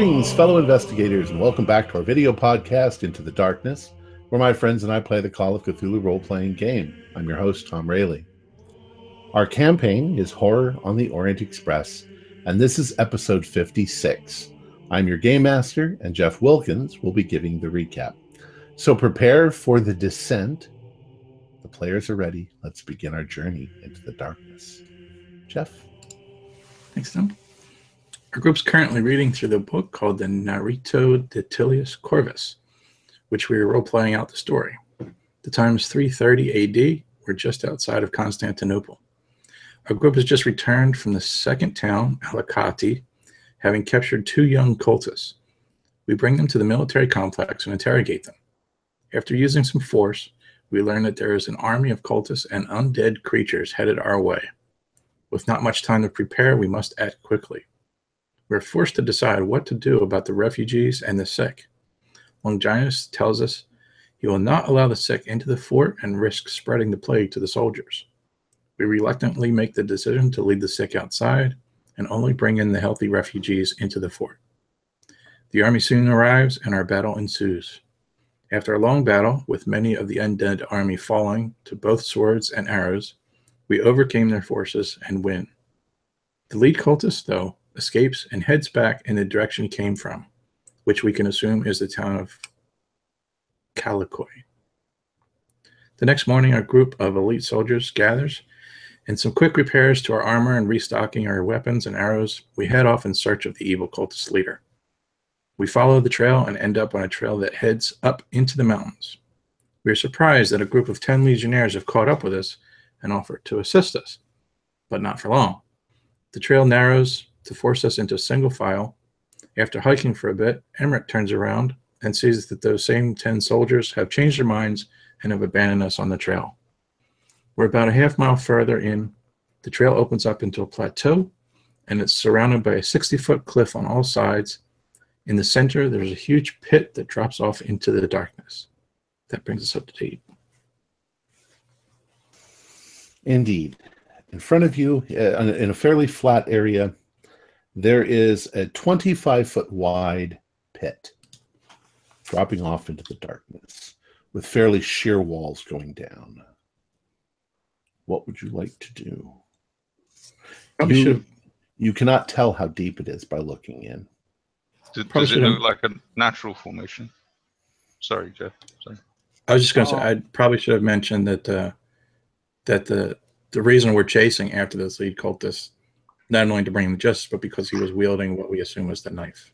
Greetings, fellow investigators, and welcome back to our video podcast, Into the Darkness, where my friends and I play the Call of Cthulhu role-playing game. I'm your host, Tom Rayleigh. Our campaign is Horror on the Orient Express, and this is episode 56. I'm your game master, and Jeff Wilkins will be giving the recap. So prepare for the descent. The players are ready. Let's begin our journey into the darkness. Jeff? Thanks, Tom. Our group's currently reading through the book called the Narrato de Tilius Corvus, which we are role-playing out the story. The time is 330 AD. We're just outside of Constantinople. Our group has just returned from the second town, Alicati, having captured 2 young cultists. We bring them to the military complex and interrogate them. After using some force, we learn that there is an army of cultists and undead creatures headed our way. With not much time to prepare, we must act quickly. We're forced to decide what to do about the refugees and the sick. Longinus tells us he will not allow the sick into the fort and risk spreading the plague to the soldiers. We reluctantly make the decision to leave the sick outside and only bring in the healthy refugees into the fort. The army soon arrives and our battle ensues. After a long battle, with many of the undead army falling to both swords and arrows, we overcame their forces and win. The lead cultist, though, escapes and heads back in the direction he came from, which we can assume is the town of Calicoi. The next morning, a group of elite soldiers gathers, and some quick repairs to our armor and restocking our weapons and arrows, we head off in search of the evil cultist leader. We follow the trail and end up on a trail that heads up into the mountains. We are surprised that a group of 10 legionnaires have caught up with us and offer to assist us, but not for long. The trail narrows to force us into single file. After hiking for a bit, Emmerich turns around and sees that those same 10 soldiers have changed their minds and have abandoned us on the trail. We're about a half mile further in. The trail opens up into a plateau, and it's surrounded by a 60-foot cliff on all sides. In the center, there's a huge pit that drops off into the darkness. That brings us up to date. Indeed. In front of you, in a fairly flat area, there is a 25-foot wide pit dropping off into the darkness with fairly sheer walls going down. What would you like to do? You cannot tell how deep it is by looking in. Does it look like a natural formation? Sorry, Jeff. Sorry. I was just going to say, I probably should have mentioned that the reason we're chasing after this lead cultist, not only to bring him to justice, but because he was wielding what we assume was the knife.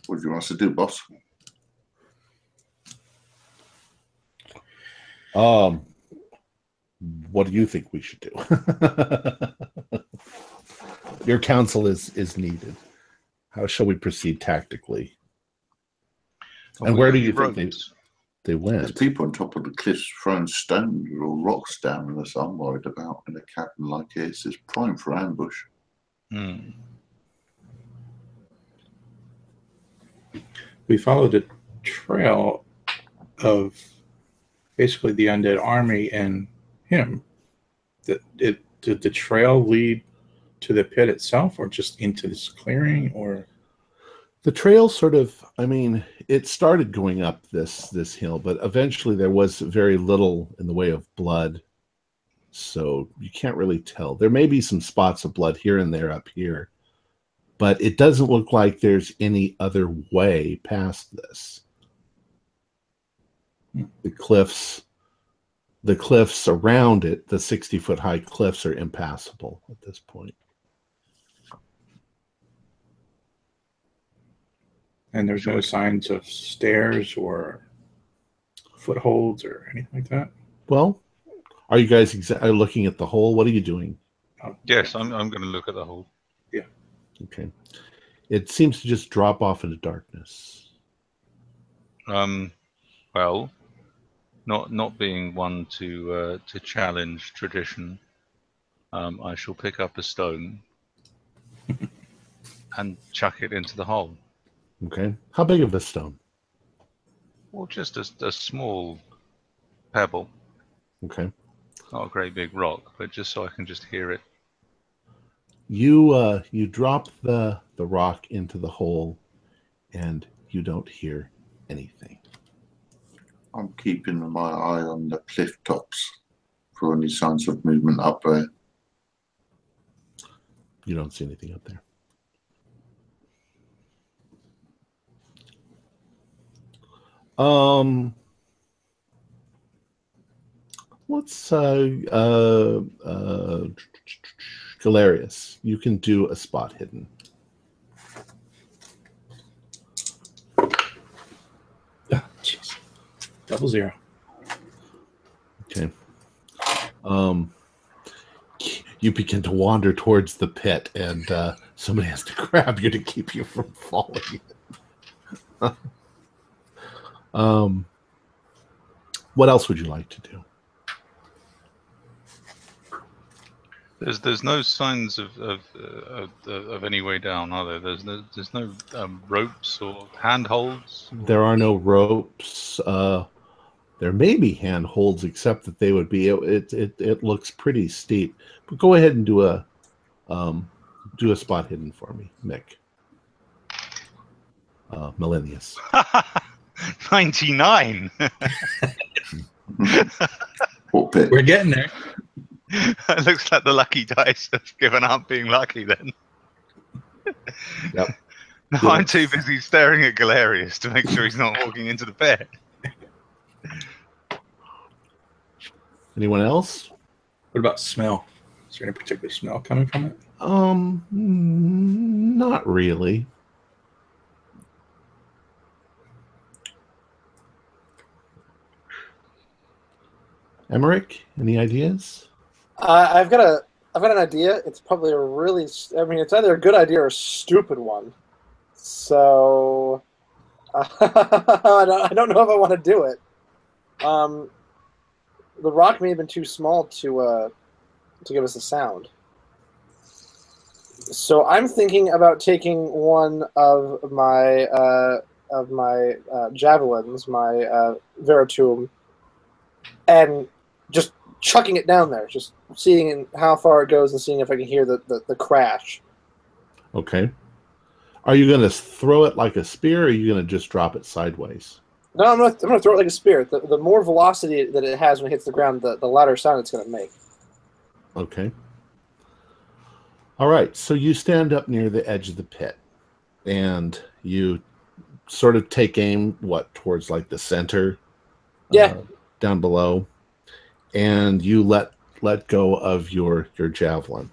What do you want us to do, boss? What do you think we should do? Your counsel is needed. How shall we proceed tactically? And where do you think they went? There's people on top of the cliffs throwing stones or rocks down on us. I'm worried about in a cabin like this. It's prime for ambush. We followed a trail of basically the undead army and him. Did the trail lead to the pit itself, or just into this clearing, or? The trail sort of, it started going up this hill, but eventually there was very little in the way of blood, so you can't really tell. There may be some spots of blood here and there up here, but it doesn't look like there's any other way past this. The cliffs around it, the 60-foot high cliffs, are impassable at this point. And there's no signs of stairs or footholds or anything like that? Well, are you guys looking at the hole? What are you doing? Yes, I'm going to look at the hole. Yeah. Okay. It seems to just drop off into darkness. Well, not being one to challenge tradition, I shall pick up a stone and chuck it into the hole. Okay. How big of a stone? Well, just a small pebble. Okay. Not a great big rock, but just so I can just hear it. You drop the the rock into the hole, and you don't hear anything. I'm keeping my eye on the cliff tops for any signs of movement up there. You don't see anything up there. What's Galerius? You can do a spot hidden. Jeez. 0. Okay. You begin to wander towards the pit, and somebody has to grab you to keep you from falling. What else would you like to do? There's no signs of any way down, are there? There's no ropes or handholds. There are no ropes. There may be handholds, except that they would be. It looks pretty steep. But go ahead and do a spot hidden for me, Mick. Millennius. 99. We're getting there. It looks like the lucky dice have given up being lucky then. Yep. No, I'm too busy staring at Galerius to make sure he's not walking into the pit. Anyone else? What about smell? Is there any particular smell coming from it? Not really. Emmerich, any ideas? I've got an idea. It's probably a really, it's either a good idea or a stupid one. So I don't know if I want to do it. The rock may have been too small to give us a sound. So I'm thinking about taking one of my javelins, my Veritum, and just chucking it down there, just seeing how far it goes and seeing if I can hear the crash. Okay. Are you going to throw it like a spear, or are you going to just drop it sideways? No, I'm gonna throw it like a spear. The more velocity that it has when it hits the ground, the louder sound it's going to make. Okay. All right. So you stand up near the edge of the pit, and you sort of take aim, towards like the center? Yeah. Down below, and you let go of your javelin.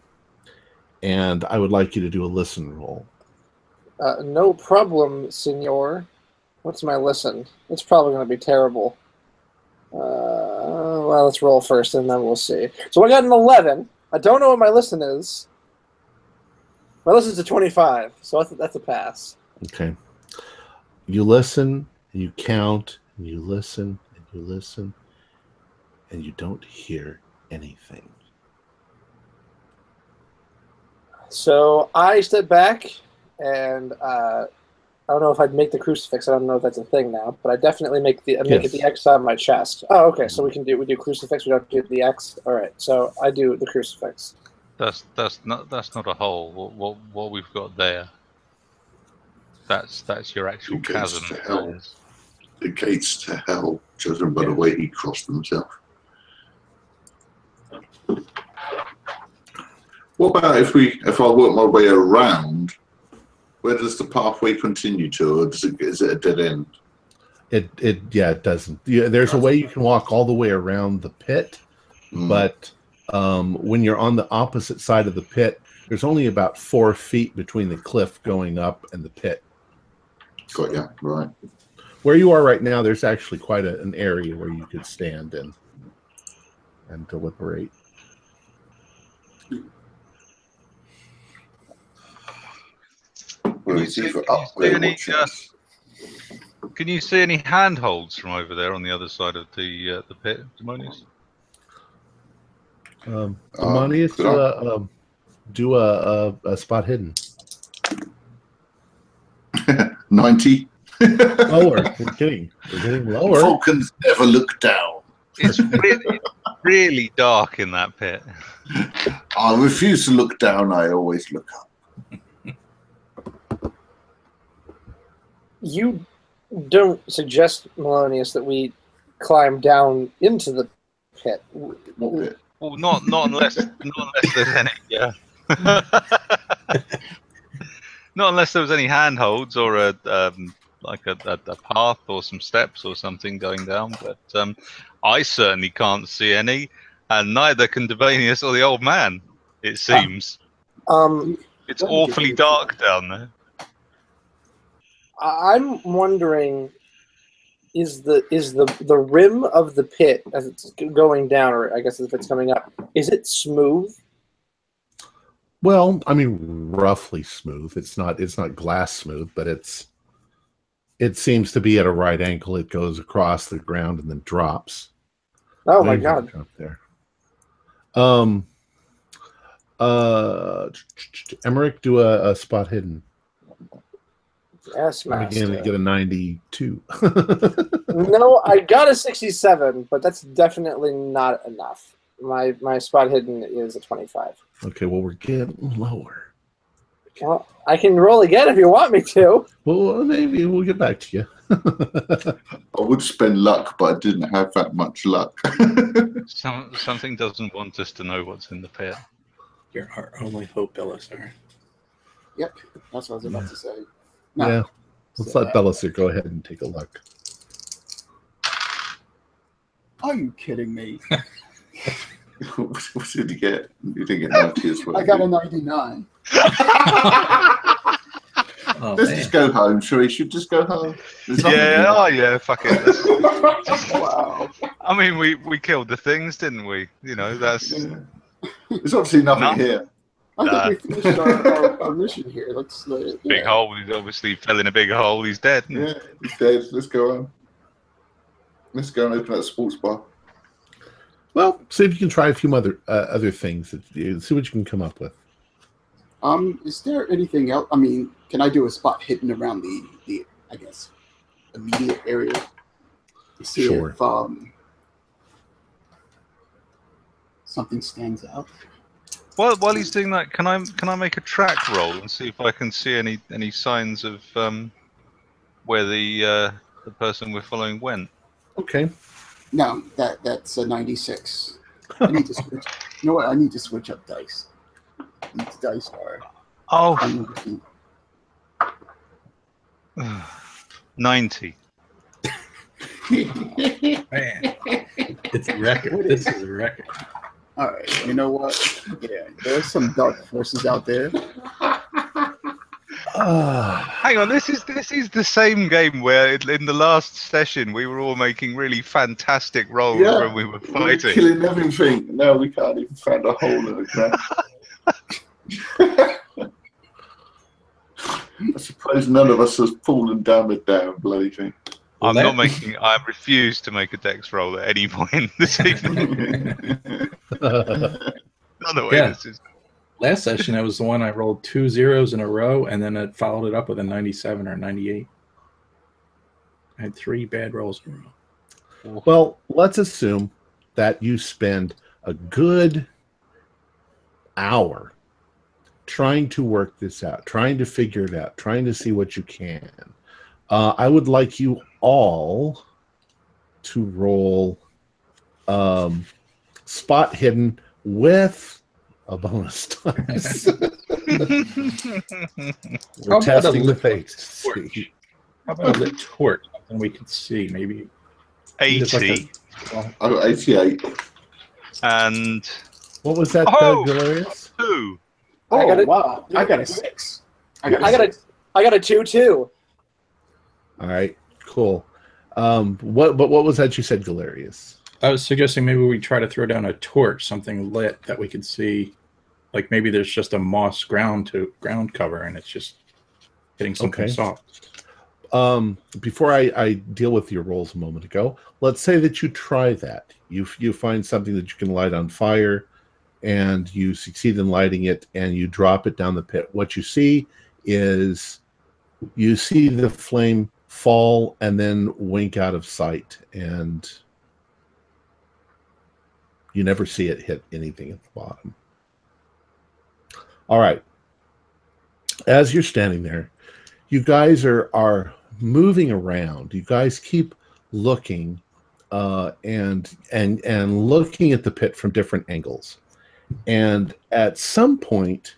And I would like you to do a listen roll. No problem, senor. What's my listen? It's probably going to be terrible. Well, let's roll first, and then we'll see. So I got an 11. I don't know what my listen is. My listen's a 25, so that's a pass. Okay. You listen, and you count, and you listen, and you listen, and you don't hear anything. So I step back, and I don't know if I'd make the crucifix. I don't know if that's a thing now, but I definitely make it the X on my chest. Oh, okay. So we do crucifix. We don't do the X. All right. So I do the crucifix. That's not a hole. What we've got there. That's your actual chasm. To hell. The gates to hell, judging by the way he crossed himself. What about if I work my way around? Where does the pathway continue to, or is it a dead end? It doesn't. There's a way you can walk all the way around the pit, but when you're on the opposite side of the pit, there's only about 4 feet between the cliff going up and the pit. Got ya, right. Where you are right now, there's actually quite an area where you could stand and deliberate. Can you see any handholds from over there on the other side of the pit, Demonius? Demonius, do a spot hidden. 90. Lower. We're getting lower. Falcons never look down. It's really dark in that pit. I refuse to look down. I always look up. you don't suggest, Melonius, that we climb down into the pit. What bit? Well, not unless there's any. Yeah. Not unless there was any handholds or a path or some steps or something going down. But I certainly can't see any, and neither can Devanius or the old man. It seems. It's awfully dark down there. I'm wondering, is the rim of the pit as it's going down, or I guess if it's coming up, is it smooth? Well, I mean, roughly smooth. It's not glass smooth, but it seems to be at a right angle. It goes across the ground and then drops. Oh my God! Drop there. Emmerich, do a spot hidden. Yes, master. Again, get a 92. No, I got a 67, but that's definitely not enough. My spot hidden is a 25. Okay, well, we're getting lower. Well, I can roll again if you want me to. Well, maybe we'll get back to you. I would spend luck, but I didn't have that much luck. Something doesn't want us to know what's in the pit. You're our only hope, Belisar. Yep, that's what I was about to say. No. Yeah, let's let Belisar go ahead and take a look. Are you kidding me? What did you get? You didn't get 90 as well. I got a 99. Let's just go home, shall we? Should just go home. Yeah, fuck it. Wow. I mean, we killed the things, didn't we? You know, that's... Yeah. There's obviously nothing here. I think we finished our mission here. Let's Big hole. He obviously fell in a big hole. He's dead. Yeah, he's dead. Let's go on. Let's go and open that sports bar. Well, see if you can try a few other things. See what you can come up with. Is there anything else? I mean, can I do a spot hidden around the I guess immediate area to see Sure. if something stands out? Well, while he's doing that, can I make a track roll and see if I can see any signs of where the person we're following went? Okay. No, that's a 96. I need to switch. You know what? I need to switch up dice. These dice are. Oh. 90. Man, it's a record. This is a record. All right. You know what? Yeah, there's some dark forces out there. Hang on, this is the same game where in the last session we were all making really fantastic rolls when we were fighting. We're killing everything. No, we can't even find a hole in the ground. I suppose none of us has fallen down the damn bloody thing. I refuse to make a dex roll at any point this evening. This is... Last session, that was the one I rolled 2 zeros in a row, and then it followed it up with a 97 or 98. I had 3 bad rolls in a row. Well, let's assume that you spend a good hour trying to work this out, trying to figure it out, trying to see what you can. I would like you all to roll spot hidden with a bonus dice. We're testing the face. How about a lit torch? Something we can see, maybe. 80. I got 88. And what was that, Galerius? 2. Oh, wow. I got a 6. I got a 2 too. All right, cool. What was that you said, Galerius? I was suggesting maybe we try to throw down a torch, something lit that we could see. Like maybe there's just a moss ground cover, and it's just hitting something soft. Before I deal with your rolls a moment ago, let's say that you try that. You find something that you can light on fire, and you succeed in lighting it, and you drop it down the pit. What you see is the flame fall and then wink out of sight, and you never see it hit anything at the bottom. All right. As you're standing there, you guys are moving around. You guys keep looking and looking at the pit from different angles. And at some point,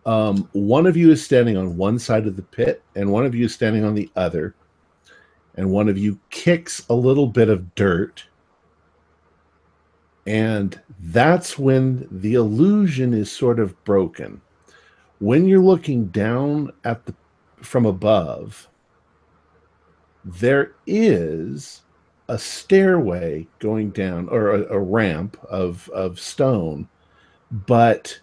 one of you is standing on one side of the pit, and one of you is standing on the other. And one of you kicks a little bit of dirt. And that's when the illusion is sort of broken. When you're looking down at from above, there is a stairway going down, or a ramp of stone, but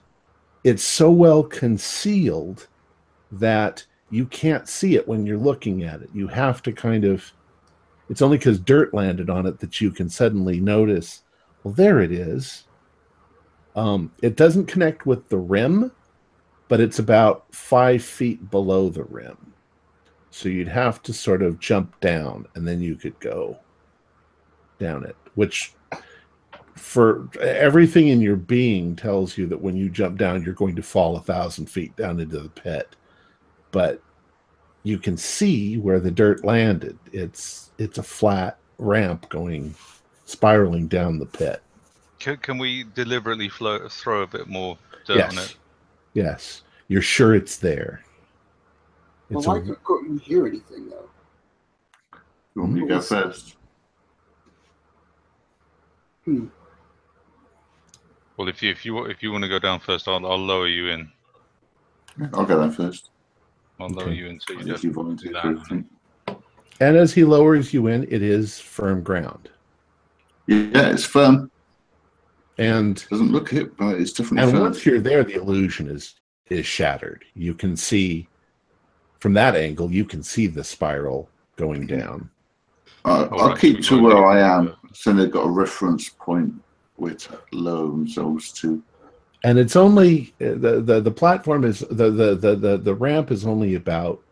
it's so well concealed that you can't see it when you're looking at it. You have to kind of, it's only because dirt landed on it that you can suddenly notice, well, there it is. It doesn't connect with the rim, but it's about 5 feet below the rim. So you'd have to sort of jump down, and then you could go down it, which for everything in your being tells you that when you jump down, you're going to fall 1,000 feet down into the pit. But you can see where the dirt landed. It's a flat ramp spiraling down the pit. Can we deliberately throw a bit more dirt on it? Yes. You're sure it's there. Well, why couldn't we hear anything, though? You want me to go first? Well, if you want to go down first, I'll lower you in. I'll go down first. I'll lower you in so you If you volunteer for everything. And as he lowers you in, it is firm ground. Yeah, it's firm. And doesn't look it, but it's definitely and firm. Once you're there, the illusion is shattered. You can see from that angle, you can see the spiral going down. I'll keep to where I am, so they've got a reference point with low themselves to. And it's only the platform is the ramp is only about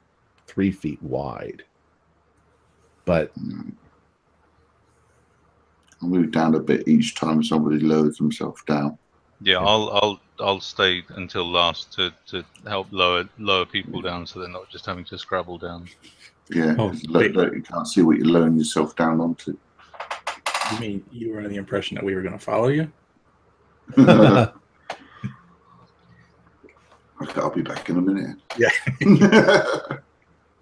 3 feet wide. But I'll move down a bit each time somebody lowers themselves down. Yeah, I'll stay until last to help lower people down, so they're not just having to scrabble down. Yeah, you can't see what you're lowering yourself down onto. You mean you were under the impression that we were going to follow you? Okay, I'll be back in a minute. Yeah.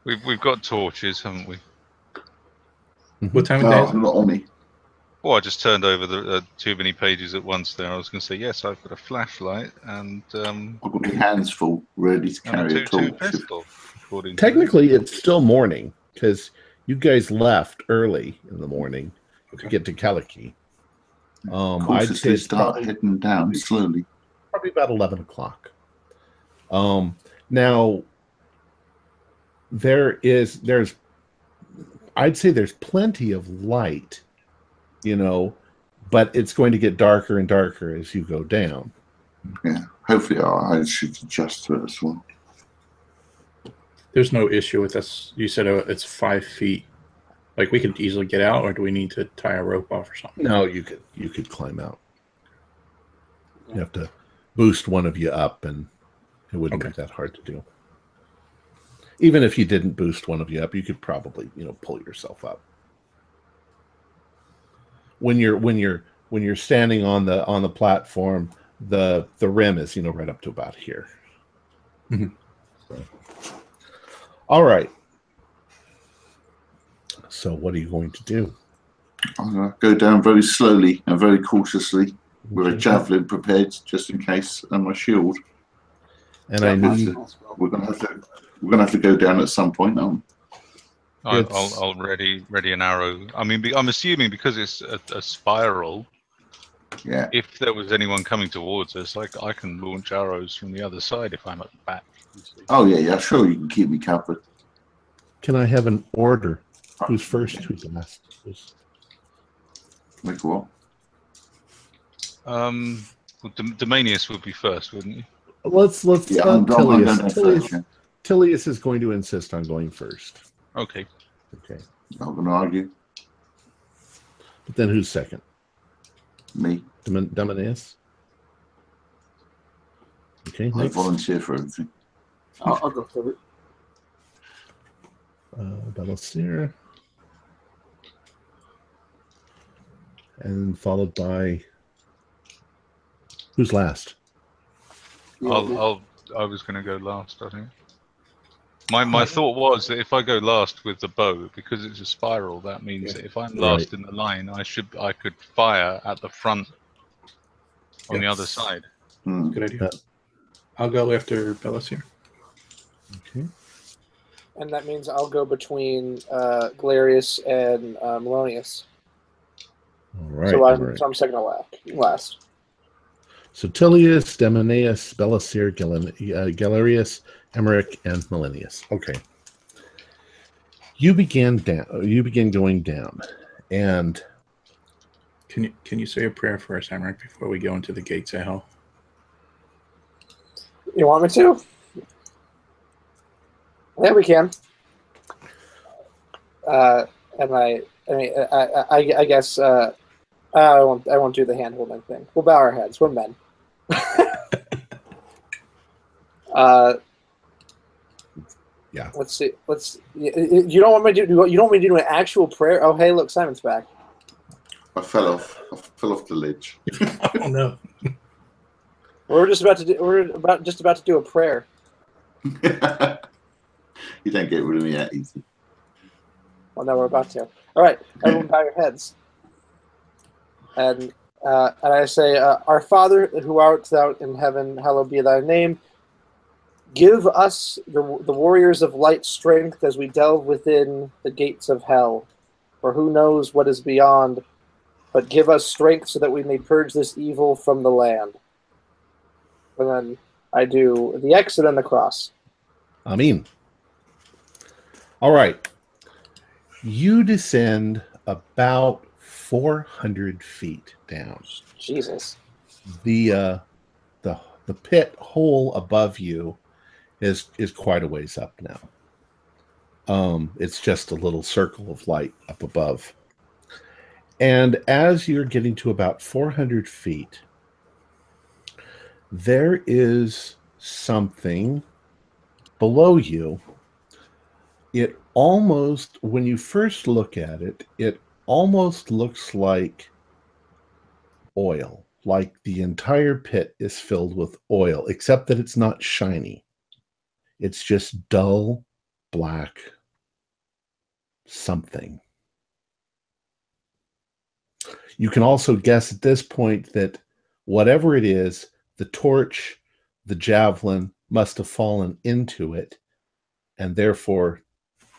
We've got torches, haven't we? What time of day is it? Not on me. Oh, I just turned over the too many pages at once there. I was going to say, yes, I've got a flashlight and... I've got my hands full, ready to carry a torch. Pistol, technically, it's still morning, because you guys left early in the morning to get to Kaliki. I'd say start heading down slowly. Probably about 11 o'clock. Now, I'd say there's plenty of light, but it's going to get darker and darker as you go down. Yeah, hopefully I should adjust to it as well. There's no issue with this. You said it's 5 feet. Like, we could easily get out, or do we need to tie a rope off or something? No, you could climb out. You have to boost one of you up, and it wouldn't be that hard to do. Even if you didn't boost one of you up, you could probably, pull yourself up. When you're standing on the platform, the rim is right up to about here. Mm-hmm. So. All right. So what are you going to do? I'm going to go down very slowly and very cautiously with a javelin prepared just in case, and my shield. And I need. We're going to have to go down at some point. I'll ready an arrow. I mean, I'm assuming because it's a spiral. Yeah. If there was anyone coming towards us, I can launch arrows from the other side if I'm at the back. Oh yeah. Sure, you can keep me covered. Can I have an order? Who's first? Who's last? Like what? Domanius would be first, wouldn't you? Let's Tilius. Tilius is going to insist on going first. Okay. Not going to argue. But then who's second? Me. Domanius. Okay. I volunteer for everything. I'll go through it. Belisir. And followed by... Who's last? Yeah, I was going to go last, I think. My thought was that if I go last with the bow, because it's a spiral, that means that if I'm last in the line, I could fire at the front on the other side. Good idea. I'll go after Belisir. Okay. And that means I'll go between Galerius and Melonius. All right. So I'm second to last. So Tilius, Demonaeus, Belisir, Galerius, Emmerich, and Melinius. Okay. You begin going down, and can you say a prayer for us, Emmerich, before we go into the gates of hell? You want me to? Yeah, we can. And I guess I won't do the hand holding thing. We'll bow our heads. We're men. Yeah. Let's see. You don't want me to do? You don't want me to do an actual prayer? Oh, hey, look, Simon's back. I fell off the ledge. Oh no. We're just about to do a prayer. You don't get rid of me that easy. Well, no, we're about to. All right, everyone, bow your heads. And I say, Our Father, who art thou in heaven, hallowed be thy name. Give us, the warriors of light, strength as we delve within the gates of hell. For who knows what is beyond, but give us strength so that we may purge this evil from the land. And then I do the X and then the cross. Amen. All right. You descend about 400 feet down. Jesus. The pit hole above you is quite a ways up now. It's just a little circle of light up above. And as you're getting to about 400 feet, there is something below you. It almost, when you first look at it, it almost looks like oil, like the entire pit is filled with oil, except that it's not shiny. It's just dull, black something. You can also guess at this point that whatever it is, the torch, the javelin must have fallen into it, and therefore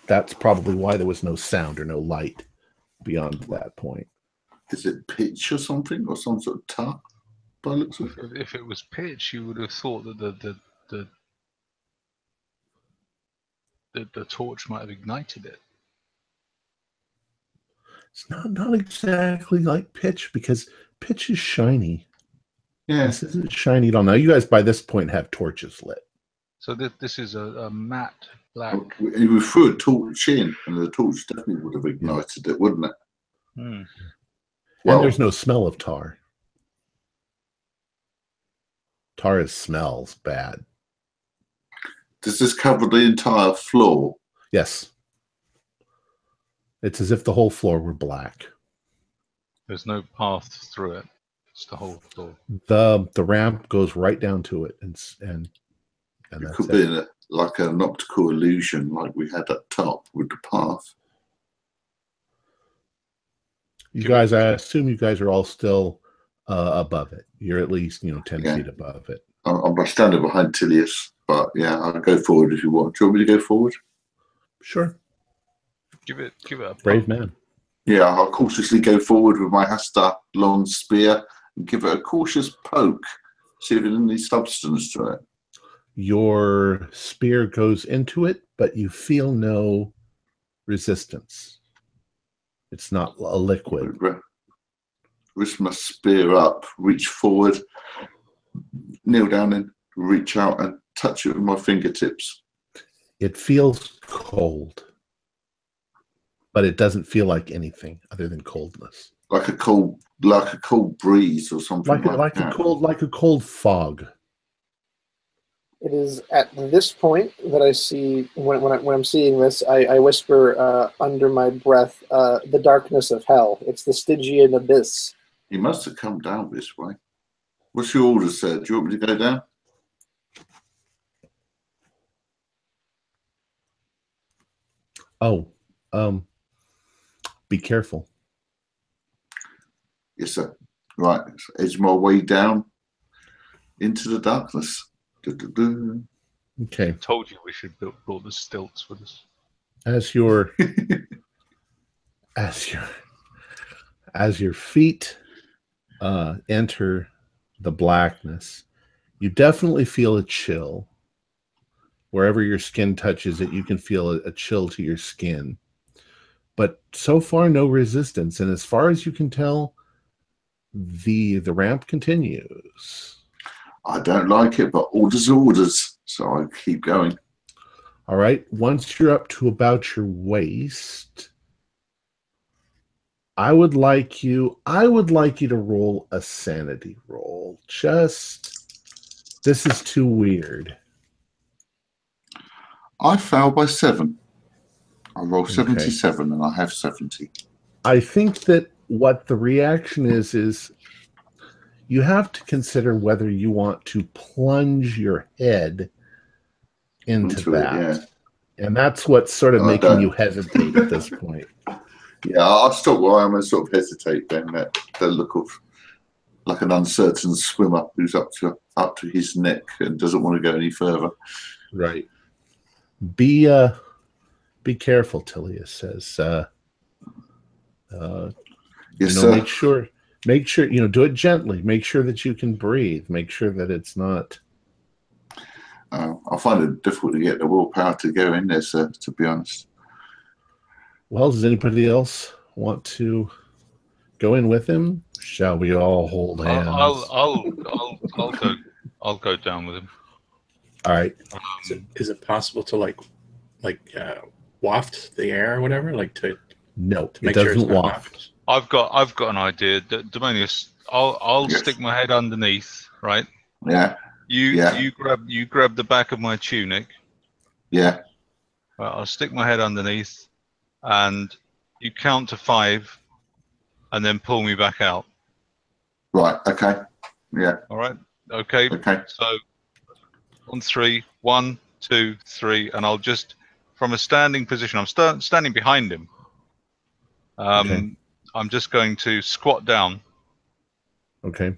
that's probably why there was no sound or no light beyond that point. Is it pitch or something, or some sort of tar? If it was pitch, you would have thought that the torch might have ignited it. It's not exactly like pitch, because pitch is shiny. Yeah. This isn't shiny at all. Now, you guys by this point have torches lit. So this is a matte black. We threw a torch in, and the torch definitely would have ignited it, wouldn't it? Hmm. Well, and there's no smell of tar. Tar smells bad. Does this cover the entire floor? Yes. It's as if the whole floor were black. There's no path through it. It's the whole floor. The ramp goes right down to it, and it could be like an optical illusion, like we had at top with the path. You guys, I assume you guys are all still above it. You're at least 10 feet above it. I'm standing behind Tilius, but yeah, I'll go forward if you want. Do you want me to go forward? Sure. Give it a brave man. Yeah, I'll cautiously go forward with my Hasta long spear and give it a cautious poke, see if there's any substance to it. Your spear goes into it, but you feel no resistance. It's not a liquid. Lift my spear up, reach forward, kneel down and reach out and touch it with my fingertips. It feels cold, but it doesn't feel like anything other than coldness. Like a cold breeze or something. Like a cold fog. It is at this point that I see, when I'm seeing this, I whisper under my breath, the darkness of hell. It's the Stygian abyss. He must have come down this way. What's your order, sir? Do you want me to go down? Oh, be careful. Yes, sir. Right, edge my way down into the darkness. Du-du-du. Okay. Told you we should have brought the stilts with us. As your feet enter the blackness, you definitely feel a chill. Wherever your skin touches it, you can feel a chill to your skin. But so far, no resistance. And as far as you can tell, the ramp continues. I don't like it, but orders are orders, so I keep going. All right. Once you're up to about your waist, I would like you to roll a sanity roll. This is too weird. I fail by 7. I roll 77 and I have 70. I think that what the reaction is you have to consider whether you want to plunge your head into that. Yeah. And that's what's sort of making you hesitate at this point. Yeah, I'll stop where I am and sort of hesitate then. The look of like an uncertain swimmer who's up to his neck and doesn't want to go any further. Right. Be careful, Tilius says. Yes, sir. Make sure, do it gently. Make sure that you can breathe. Make sure that it's not. I find it difficult to get the willpower to go in there, sir, to be honest. Well, does anybody else want to go in with him? Shall we all hold hands? I'll go down with him. All right. Is it possible to waft the air or whatever? No, to make it sure it's doesn't not waft. I've got an idea. Demonius, I'll stick my head underneath, right? Yeah. You grab the back of my tunic. Yeah. I'll stick my head underneath, and you count to 5, and then pull me back out. Right. Okay. Yeah. All right. Okay. Okay. So on 3, 1, 2, 3, and I'll just from a standing position. I'm standing behind him. Okay. I'm just going to squat down. Okay.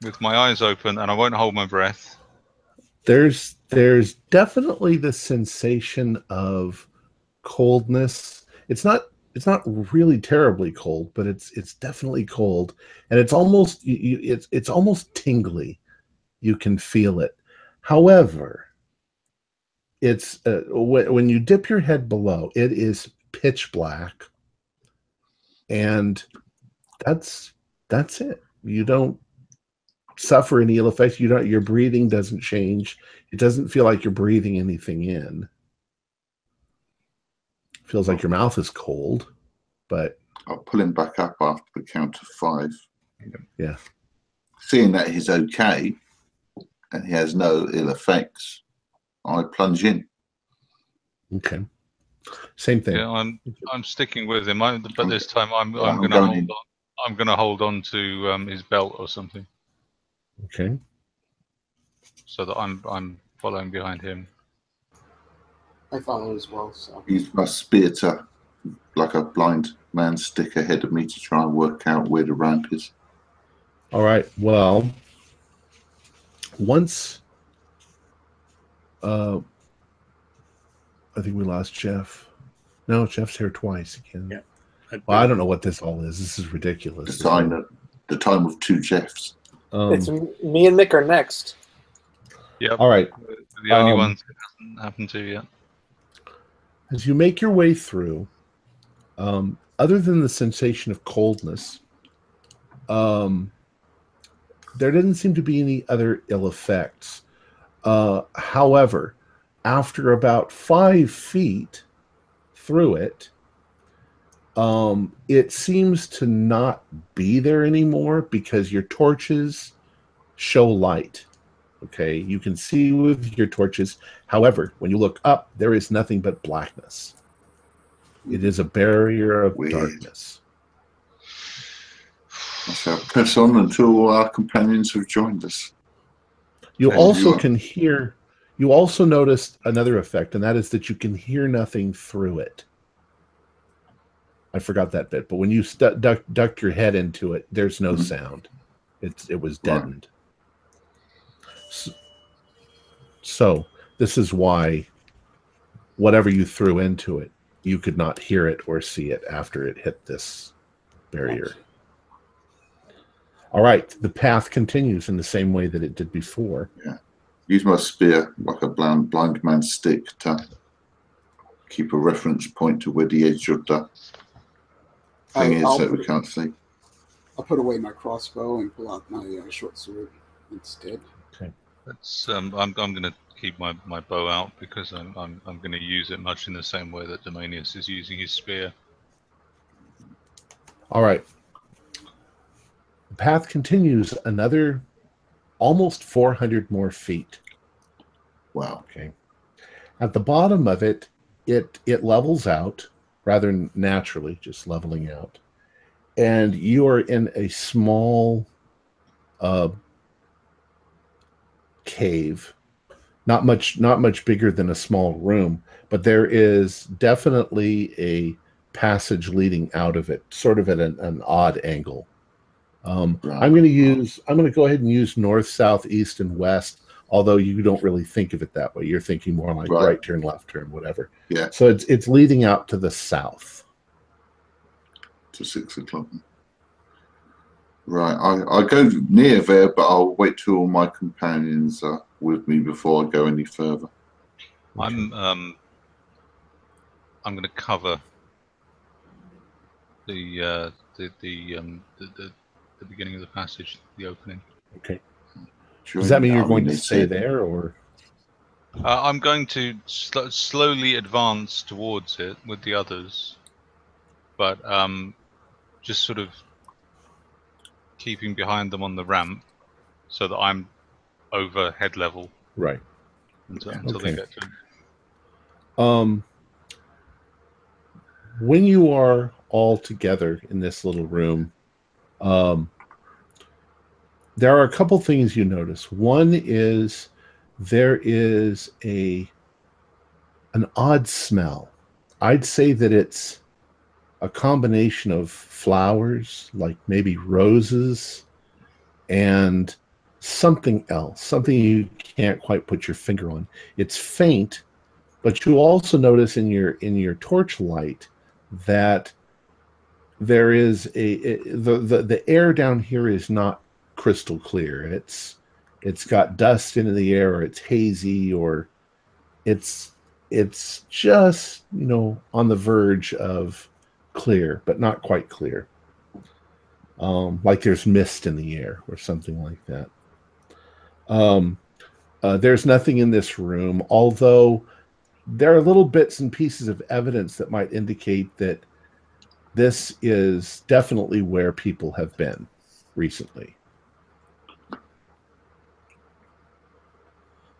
With my eyes open, and I won't hold my breath. There's definitely the sensation of coldness. It's not really terribly cold, but it's definitely cold, and it's almost it's almost tingly. You can feel it. However, it's when you dip your head below, it is pitch black, and that's it. You don't suffer any ill effects. Your breathing doesn't change. It doesn't feel like you're breathing anything in. It feels like your mouth is cold, but I'll pull him back up after the count of 5. Yeah. Seeing that he's okay and he has no ill effects, I plunge in. Okay. Same thing. Yeah, I'm sticking with him. But this time I'm going to hold on. I'm going to hold on to his belt or something. Okay. So that I'm following behind him. I follow as well. So Use my spear to, like a blind man, stick ahead of me to try and work out where the ramp is. All right. Well, once I think we lost Jeff. No, Jeff's here twice again. Yeah. Well, I don't know what this all is. This is ridiculous. The time of 2 Jeffs. It's me and Mick are next. Yep. All right. The only ones it hasn't happened to yet. As you make your way through, other than the sensation of coldness, there didn't seem to be any other ill effects. However, after about 5 feet through it, it seems to not be there anymore because your torches show light. Okay, you can see with your torches. However, when you look up, there is nothing but blackness. It is a barrier of darkness. I shall press on until our companions have joined us. You also can hear. You also notice another effect, and that is that you can hear nothing through it. I forgot that bit, but when you duck your head into it, there's no sound. It was deadened. Right. So this is why whatever you threw into it, you could not hear it or see it after it hit this barrier. All right, the path continues in the same way that it did before. Yeah. Use my spear like a blind man's stick to keep a reference point to where the edge of the thing is that we can't see. I'll put away my crossbow and pull out my short sword instead. Okay. That's I'm going to keep my bow out because I'm going to use it much in the same way that Domanius is using his spear. All right. The path continues another almost 400 more feet. Wow. Okay. At the bottom of it, it levels out rather naturally, just leveling out. And you are in a small cave. Not much bigger than a small room, but there is definitely a passage leading out of it, sort of at an odd angle. I'm going to go ahead and use north, south, east, and west, although you don't really think of it that way. You're thinking more like right turn, left turn, whatever. Yeah. So it's leading out to the south. To 6 o'clock. Right. I go near there, but I'll wait till all my companions are with me before I go any further. I'm going to cover the beginning of the passage, the opening. Okay. Does that mean you're going to stay there, or? I'm going to slowly advance towards it with the others, but just sort of keeping behind them on the ramp so that I'm over head level. Right. Until they get to it. When you are all together in this little room, there are a couple things you notice. One is there is an odd smell. I'd say that it's a combination of flowers, like maybe roses, and something else, something you can't quite put your finger on. It's faint, but you also notice in your torch light that there is the air down here is not crystal clear. It's got dust into the air, or it's hazy, or it's just, on the verge of clear, but not quite clear. Like there's mist in the air or something like that. There's nothing in this room, although there are little bits and pieces of evidence that might indicate that this is definitely where people have been recently.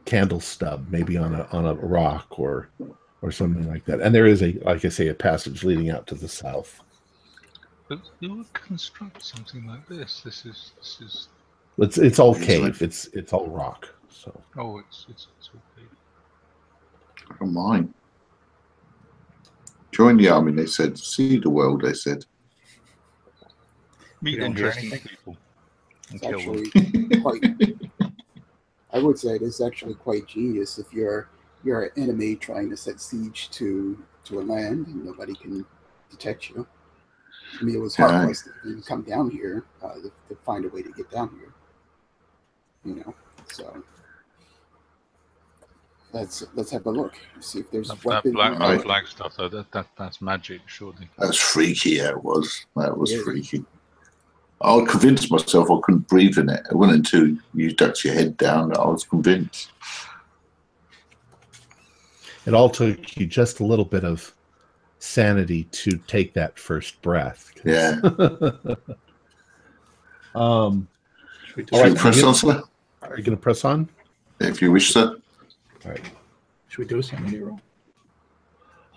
Candle stub, maybe on a rock or something like that. And there is like I say, a passage leading out to the south. But you would construct something like this. This is. It's all cave. It's all rock. So. Oh, it's all cave. I don't mind. Join the army, they said. See the world, they said. Meet interesting people. It's actually quite. I would say it is actually quite genius if you're an enemy trying to set siege to a land and nobody can detect you. I mean, it was hard for us to come down here to find a way to get down here. So let's have a look. See if there's that black flag stuff though. That's magic, surely. That's freaky. Yeah, it was. That was freaky. I convinced myself I couldn't breathe in it. It wasn't until you ducked your head down that I was convinced. It all took you just a little bit of sanity to take that first breath. Yeah. All right, press on, sir? Are you going to press on? If you wish, sir. All right. Should we do a sanity roll?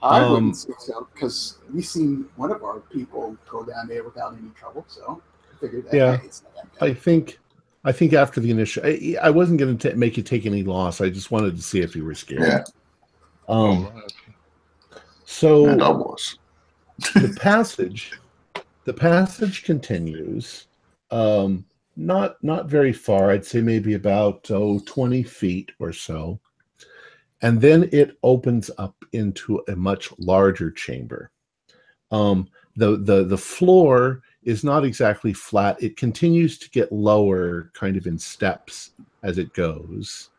I wouldn't say so, because we've seen one of our people go down there without any trouble, so I figured that, Yeah. hey, it's not that bad. I think after the initial, I wasn't going to make you take any loss. I just wanted to see if you were scared. Yeah. Right. So And I was. the passage continues, not very far. I'd say maybe about 20 feet or so, and then it opens up into a much larger chamber. The floor is not exactly flat. It continues to get lower, kind of in steps as it goes.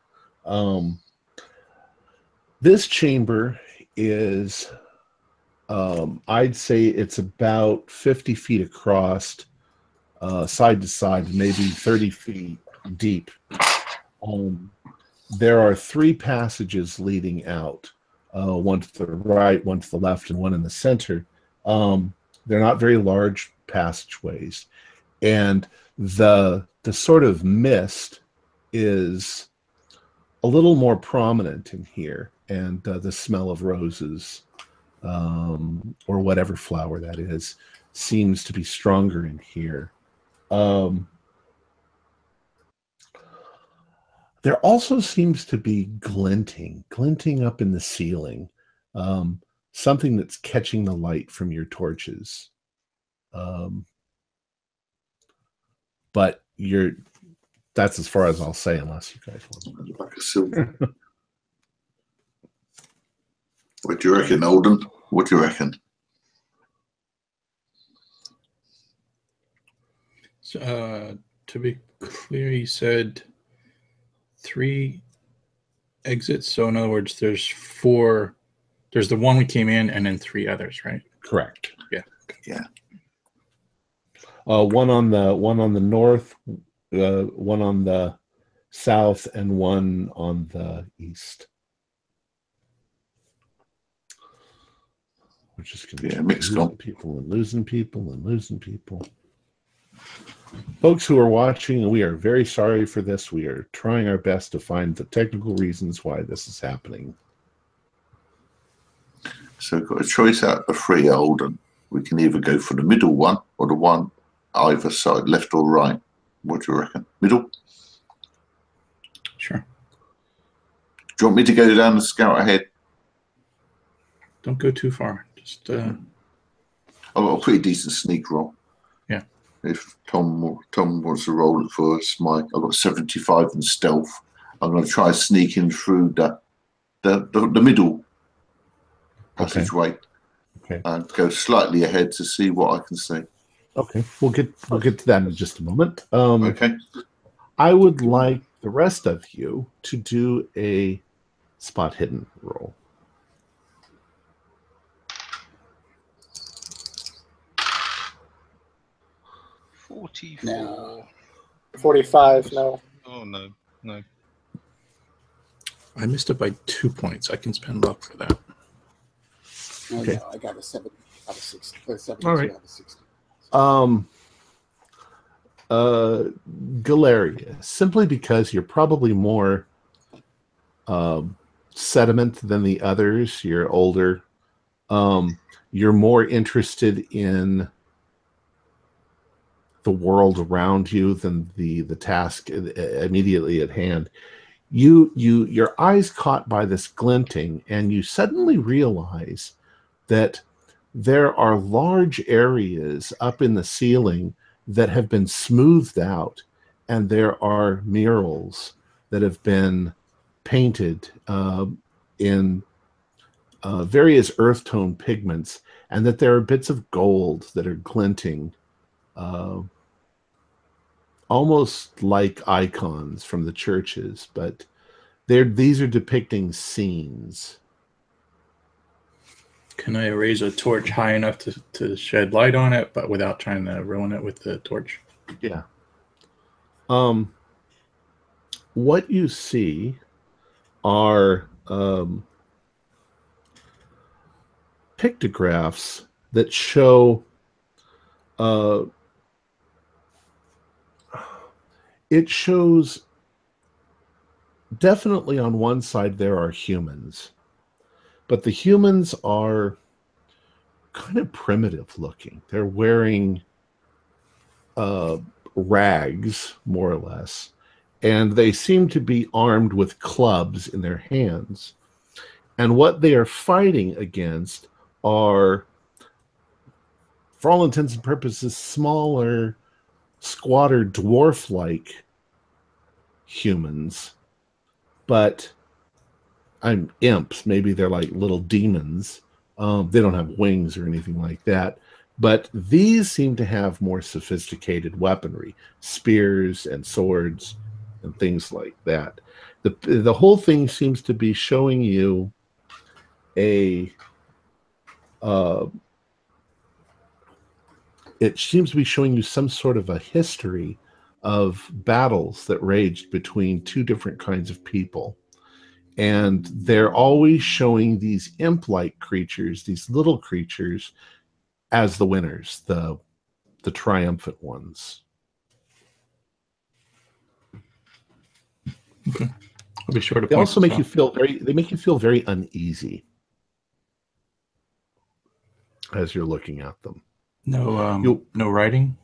This chamber is, I'd say it's about 50 feet across, side to side, maybe 30 feet deep. There are 3 passages leading out, one to the right, one to the left, and one in the center. They're not very large passageways, and the sort of mist is a little more prominent in here, and the smell of roses, or whatever flower that is, seems to be stronger in here. There also seems to be glinting up in the ceiling, something that's catching the light from your torches. But that's as far as I'll say, unless you guys want. Like a silver. What do you reckon, Olden? What do you reckon? So, to be clear, you said 3 exits. So in other words, there's 4. There's the one we came in, and then 3 others, right? Correct. Yeah. Yeah. One on the north, one on the south, and one on the east. We're just going to mixed losing people and losing people and losing people. Folks who are watching, we are very sorry for this. We are trying our best to find the technical reasons why this is happening. So we've got a choice out of 3, Olden. We can either go for the middle one or the one either side, left or right. What do you reckon? Middle? Sure. Do you want me to go down and scout ahead? Don't go too far. Just I've got a pretty decent sneak roll. Yeah. If Tom wants to roll it for us, I've got 75 in stealth. I'm going to try sneaking through the middle passageway. Okay. And go slightly ahead to see what I can see. Okay, we'll get to that in just a moment. Okay. I would like the rest of you to do a spot hidden roll. No. 45, no. Oh, no. I missed it by 2 points. I can spend luck for that. Okay. No, I got a 7 out of 60. 72 All right. out of 60. Galeria, simply because you're probably more sediment than the others. You're older. You're more interested in the world around you than the task immediately at hand. Your eyes caught by this glinting, and you suddenly realize that there are large areas up in the ceiling that have been smoothed out, and there are murals that have been painted in various earth tone pigments, and that there are bits of gold that are glinting, almost like icons from the churches, but these are depicting scenes. Can I raise a torch high enough to shed light on it, but without trying to ruin it with the torch? Yeah. What you see are pictographs that show it shows definitely on one side there are humans, but the humans are kind of primitive looking. They're wearing rags, more or less, and they seem to be armed with clubs in their hands. And what they are fighting against are, for all intents and purposes, smaller, squatter, dwarf-like humans. But I'm imps. Maybe they're like little demons. They don't have wings or anything like that. But these seem to have more sophisticated weaponry, spears and swords and things like that. The whole thing seems to be showing you it seems to be showing you some sort of a history of battles that raged between two different kinds of people. And they're always showing these imp-like creatures, these little creatures, as the winners, the triumphant ones. Okay. I'll be sure to. They also make you feel very uneasy as you're looking at them. No writing.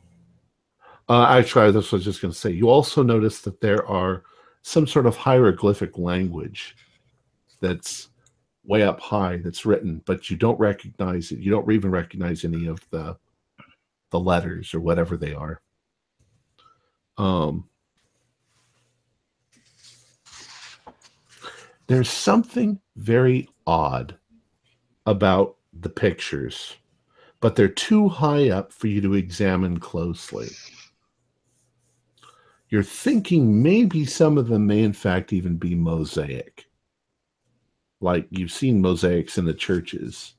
Actually, that's what I was just going to say. You also notice that there are some sort of hieroglyphic language that's way up high that's written, but you don't recognize it. You don't even recognize any of the letters or whatever they are. There's something very odd about the pictures, but they're too high up for you to examine closely. You're thinking maybe some of them may in fact even be mosaic. Like you've seen mosaics in the churches.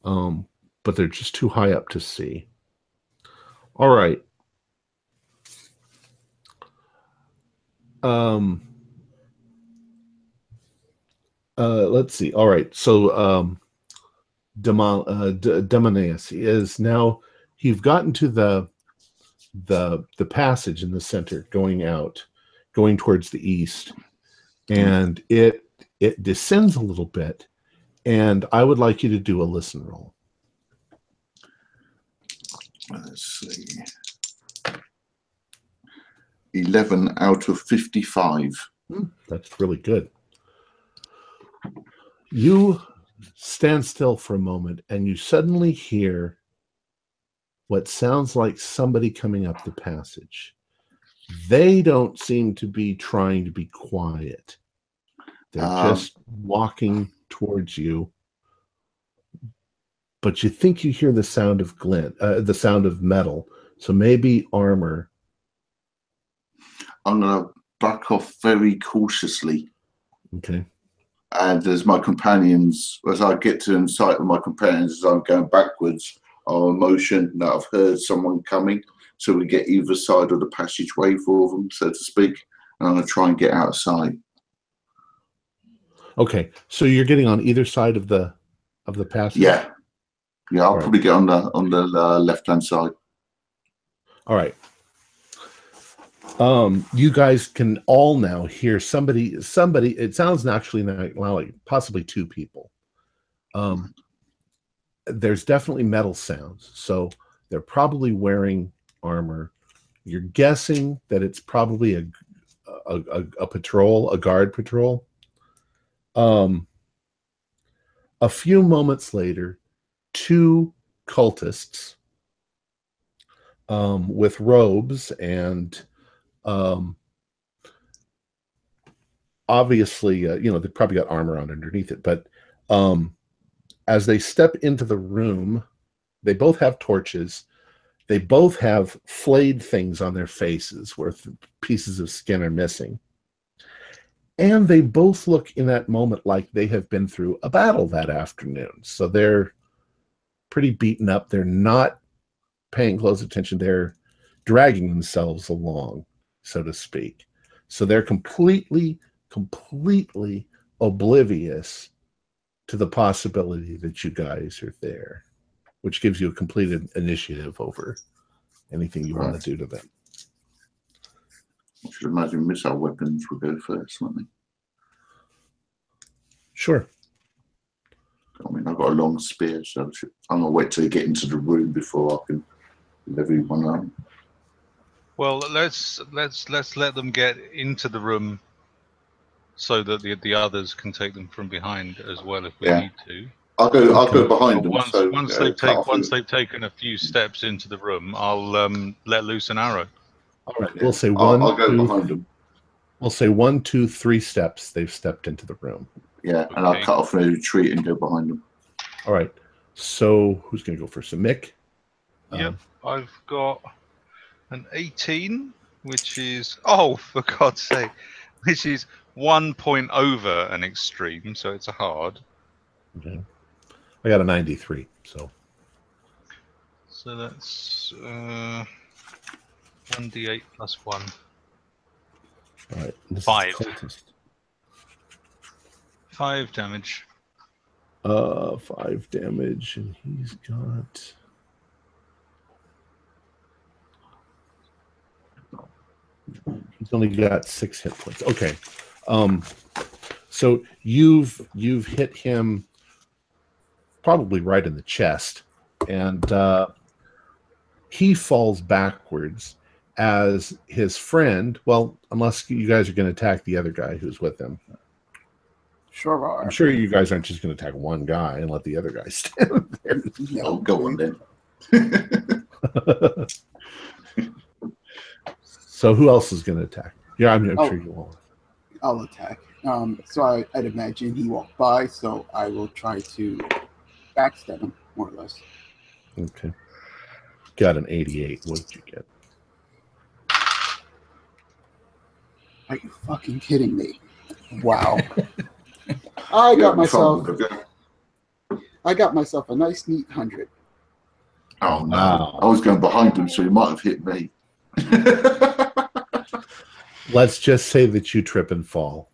But they're just too high up to see. All right. Let's see. All right. So Demoneus is now, you've gotten to the passage in the center going towards the east, and it descends a little bit, and I would like you to do a listen roll. Let's see. 11 out of 55. That's really good. You stand still for a moment, and you suddenly hear what sounds like somebody coming up the passage. They don't seem to be trying to be quiet. They're just walking towards you. But you think you hear the sound of the sound of metal. So maybe armor. I'm going to back off very cautiously. Okay. And as my companions, as I get to sight of my companions, as I'm going backwards, I'll motion that I've heard someone coming, so we get either side of the passageway for them, so to speak. And I'm going to try and get outside. Okay, so you're getting on either side of the passage. Yeah. I'll probably get on the left-hand side. All right. You guys can all now hear somebody. It sounds actually like possibly two people. There's definitely metal sounds, so they're probably wearing armor. You're guessing that it's probably a guard patrol. A few moments later, two cultists with robes and obviously, they probably got armor on underneath it, but as they step into the room, they both have torches. They both have flayed things on their faces where pieces of skin are missing. And they both look in that moment like they have been through a battle that afternoon. So they're pretty beaten up. They're not paying close attention. They're dragging themselves along, so to speak. So they're completely oblivious to the possibility that you guys are there, which gives you a complete initiative over anything you want to do to them. I should imagine missile weapons would go first, wouldn't they? Sure. I mean, I've got a long spear, so I'm gonna wait till you get into the room before I can levy one on. Well, let's let them get into the room so that the others can take them from behind as well if we need to. I'll go behind them. Once they've taken a few steps into the room, I'll let loose an arrow. All right, we'll say one. I'll go behind them. We'll say 1, 2, 3 steps. They've stepped into the room. Yeah, and I'll cut off a retreat and go behind them. All right. So who's going to go first? So Mick? Yep, I've got an 18, which is, oh, for God's sake, which is 1 point over an extreme, so it's a hard. Okay. I got a 93, so. So that's 1d8 plus 1. All right. 5. 5 damage. 5 damage, and he's got. He's only got 6 hit points. Okay. So you've hit him probably right in the chest, and he falls backwards as his friend. Well, unless you guys are going to attack the other guy who's with him. Sure are. I'm sure you guys aren't just going to attack one guy and let the other guy stand there. No, go on then. So who else is going to attack? Yeah, I'm sure you will. I'll attack. So I'd imagine he walked by, so I will try to backstab him, more or less. Okay. Got an 88. What did you get? Are you fucking kidding me? Wow. I got myself a nice neat 100. Oh no. Wow. I was going behind him, so he might have hit me. Let's just say that you trip and fall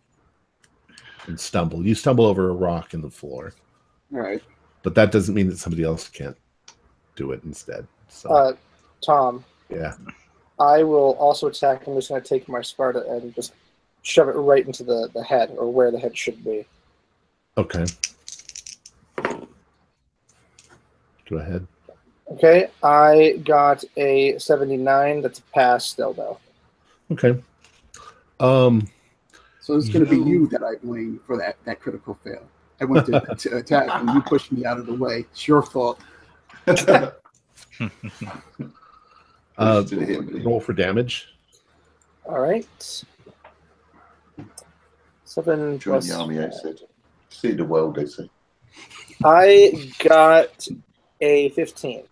and stumble. You stumble over a rock in the floor. All right. But that doesn't mean that somebody else can't do it instead. So. Tom. Yeah. I will also attack. I'm just going to take my Sparta and just shove it right into the head, or where the head should be. Okay. Go ahead. Okay, I got a 79. That's a pass still, though. Okay. So it's going to be you that I blame for that critical fail. I went to attack, and you pushed me out of the way. It's your fault. Roll for damage. All right. 7 Join plus. the army, I said. See the world, they say. I got a 15.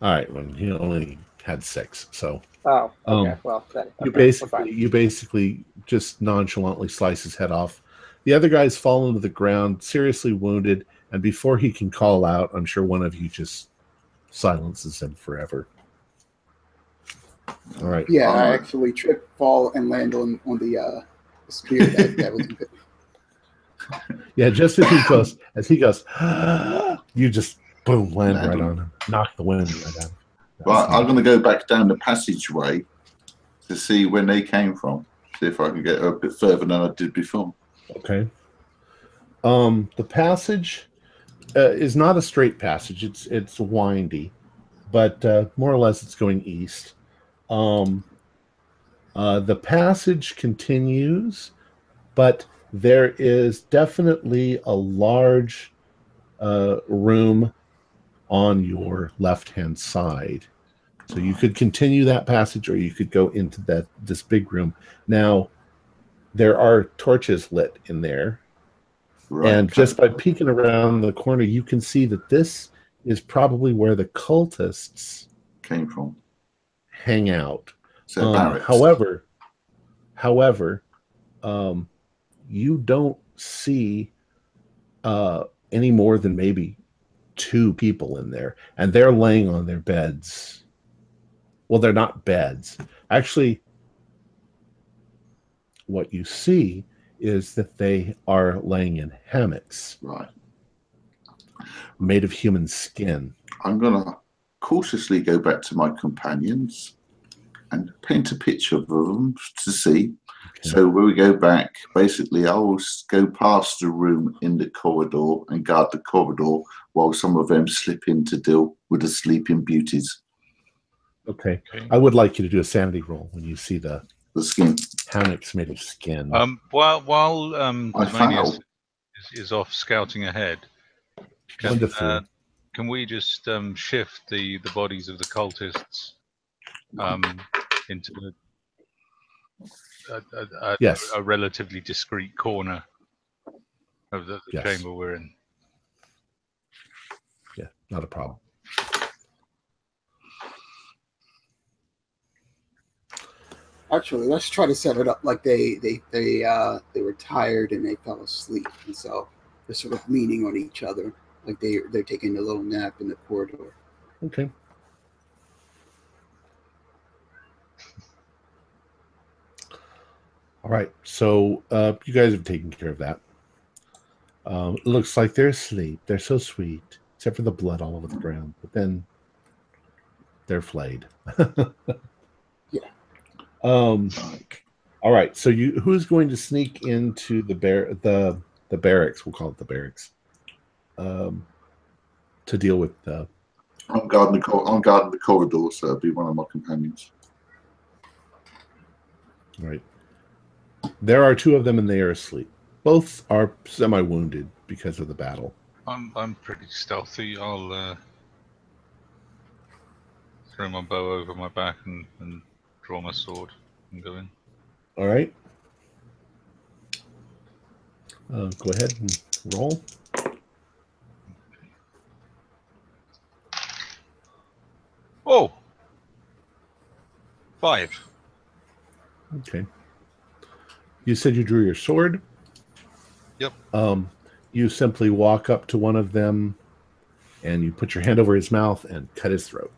All right. Well, he only had 6, so. Oh, okay. Well, then. You basically just nonchalantly slice his head off. The other guy's fallen to the ground, seriously wounded, and before he can call out, I'm sure one of you just silences him forever. All right. Yeah, I actually trip, fall, and land on the spear that was good. Yeah, just as he goes, you just boom, land right on him, knock the wind right out. Right, I'm going to go back down the passageway to see when they came from. See if I can get a bit further than I did before. Okay. The passage is not a straight passage. It's windy, but more or less it's going east. The passage continues, but there is definitely a large room on your left-hand side. So you could continue that passage, or you could go into this big room. Now, there are torches lit in there. Right. And just by peeking around the corner, you can see that this is probably where the cultists came from. Hang out. So however, you don't see any more than maybe 2 people in there, and they're laying on their beds. Well, they're not beds. Actually, what you see is that they are laying in hammocks. Right. Made of human skin. I'm going to cautiously go back to my companions and paint a picture of them to see. Okay. So when we go back, basically I will go past the room in the corridor and guard the corridor while some of them slip in to deal with the sleeping beauties. Okay. I would like you to do a sanity roll when you see the skin. hammocks made of skin. While I Tasmania found. is off scouting ahead, can we just shift the bodies of the cultists into Yes. a relatively discreet corner of the Yes. chamber we're in? Yeah, not a problem. Actually, let's try to set it up like they were tired and they fell asleep, and so they're sort of leaning on each other, like they're taking a little nap in the corridor. Okay. All right. So you guys have taken care of that. It looks like they're asleep. They're so sweet, except for the blood all over the ground. But then they're flayed. Yeah. All right. So who's going to sneak into the barracks? We'll call it the barracks. To deal with the. I'm guarding the corridor, so it'll be one of my companions. Right. There are two of them, and they are asleep. Both are semi-wounded because of the battle. I'm pretty stealthy. I'll throw my bow over my back and draw my sword and go in. All right. Go ahead and roll. Oh! 5. Okay. You said you drew your sword. Yep. You simply walk up to one of them and you put your hand over his mouth and cut his throat.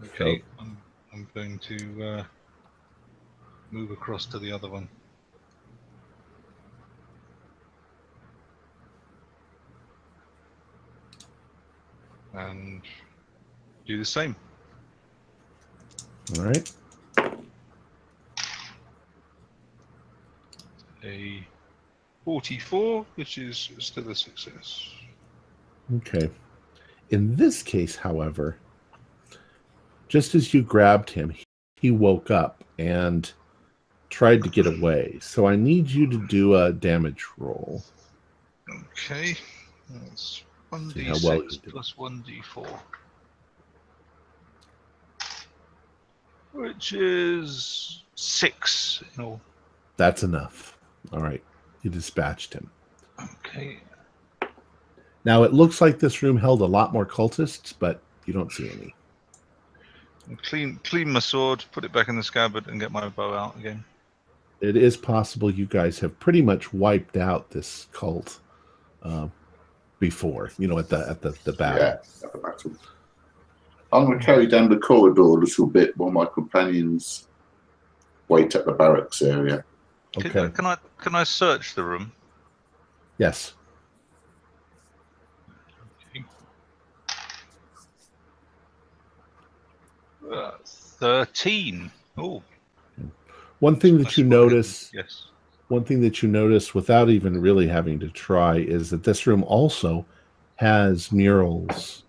Okay. So, I'm going to move across to the other one. And do the same. All right. A 44, which is still a success. Okay. In this case, however, just as you grabbed him, he woke up and tried to get away. So I need you to do a damage roll. Okay. That's 1d6 well plus 1d4. Which is 6 in all. That's enough. All right. You dispatched him. Okay. Now, it looks like this room held a lot more cultists, but you don't see any. I'll clean my sword, put it back in the scabbard, and get my bow out again. It is possible you guys have pretty much wiped out this cult before, at the battle. Yeah, at the battle. I'm going to carry down the corridor a little bit while my companions wait at the barracks area. Okay. Can I search the room? Yes. Okay. 13. Oh. One thing that you notice. Yes. One thing that you notice without even really having to try is that this room also has murals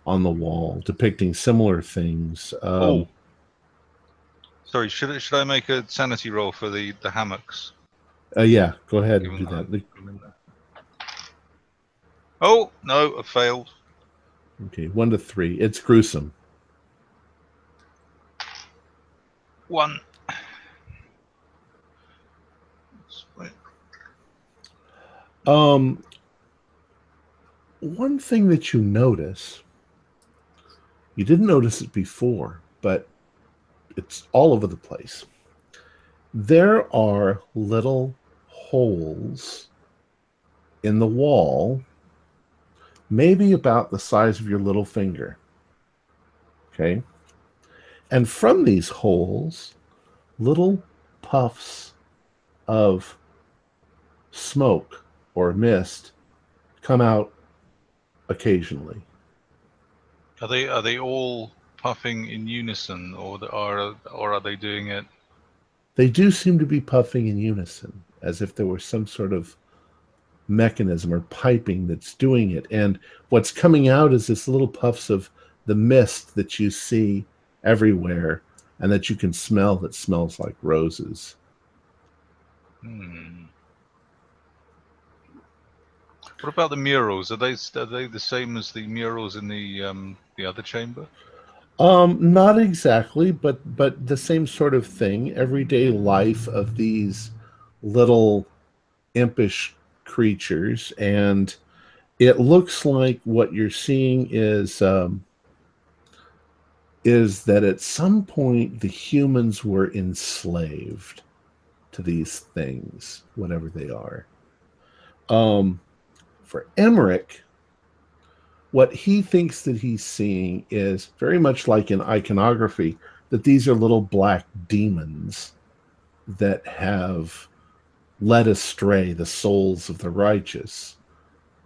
on the wall depicting similar things. Sorry, should I make a sanity roll for the hammocks? Yeah, go ahead and do that. Oh, no, I failed. Okay, 1 to 3. It's gruesome. 1. One thing that you notice, you didn't notice it before, but it's all over the place. There are little holes in the wall, maybe about the size of your little finger. Okay? And from these holes, little puffs of smoke or mist come out occasionally. Are they all puffing in unison, or are they doing it? They do seem to be puffing in unison, as if there was some sort of mechanism or piping that's doing it. And what's coming out is this little puffs of the mist that you see everywhere and that you can smell, that smells like roses. What about the murals? Are they the same as the murals in the other chamber? Not exactly, but the same sort of thing. Everyday life of these little impish creatures, and it looks like what you're seeing is that at some point the humans were enslaved to these things, whatever they are. For Emmerich, what he thinks that he's seeing is very much like in iconography, that these are little black demons that have led astray the souls of the righteous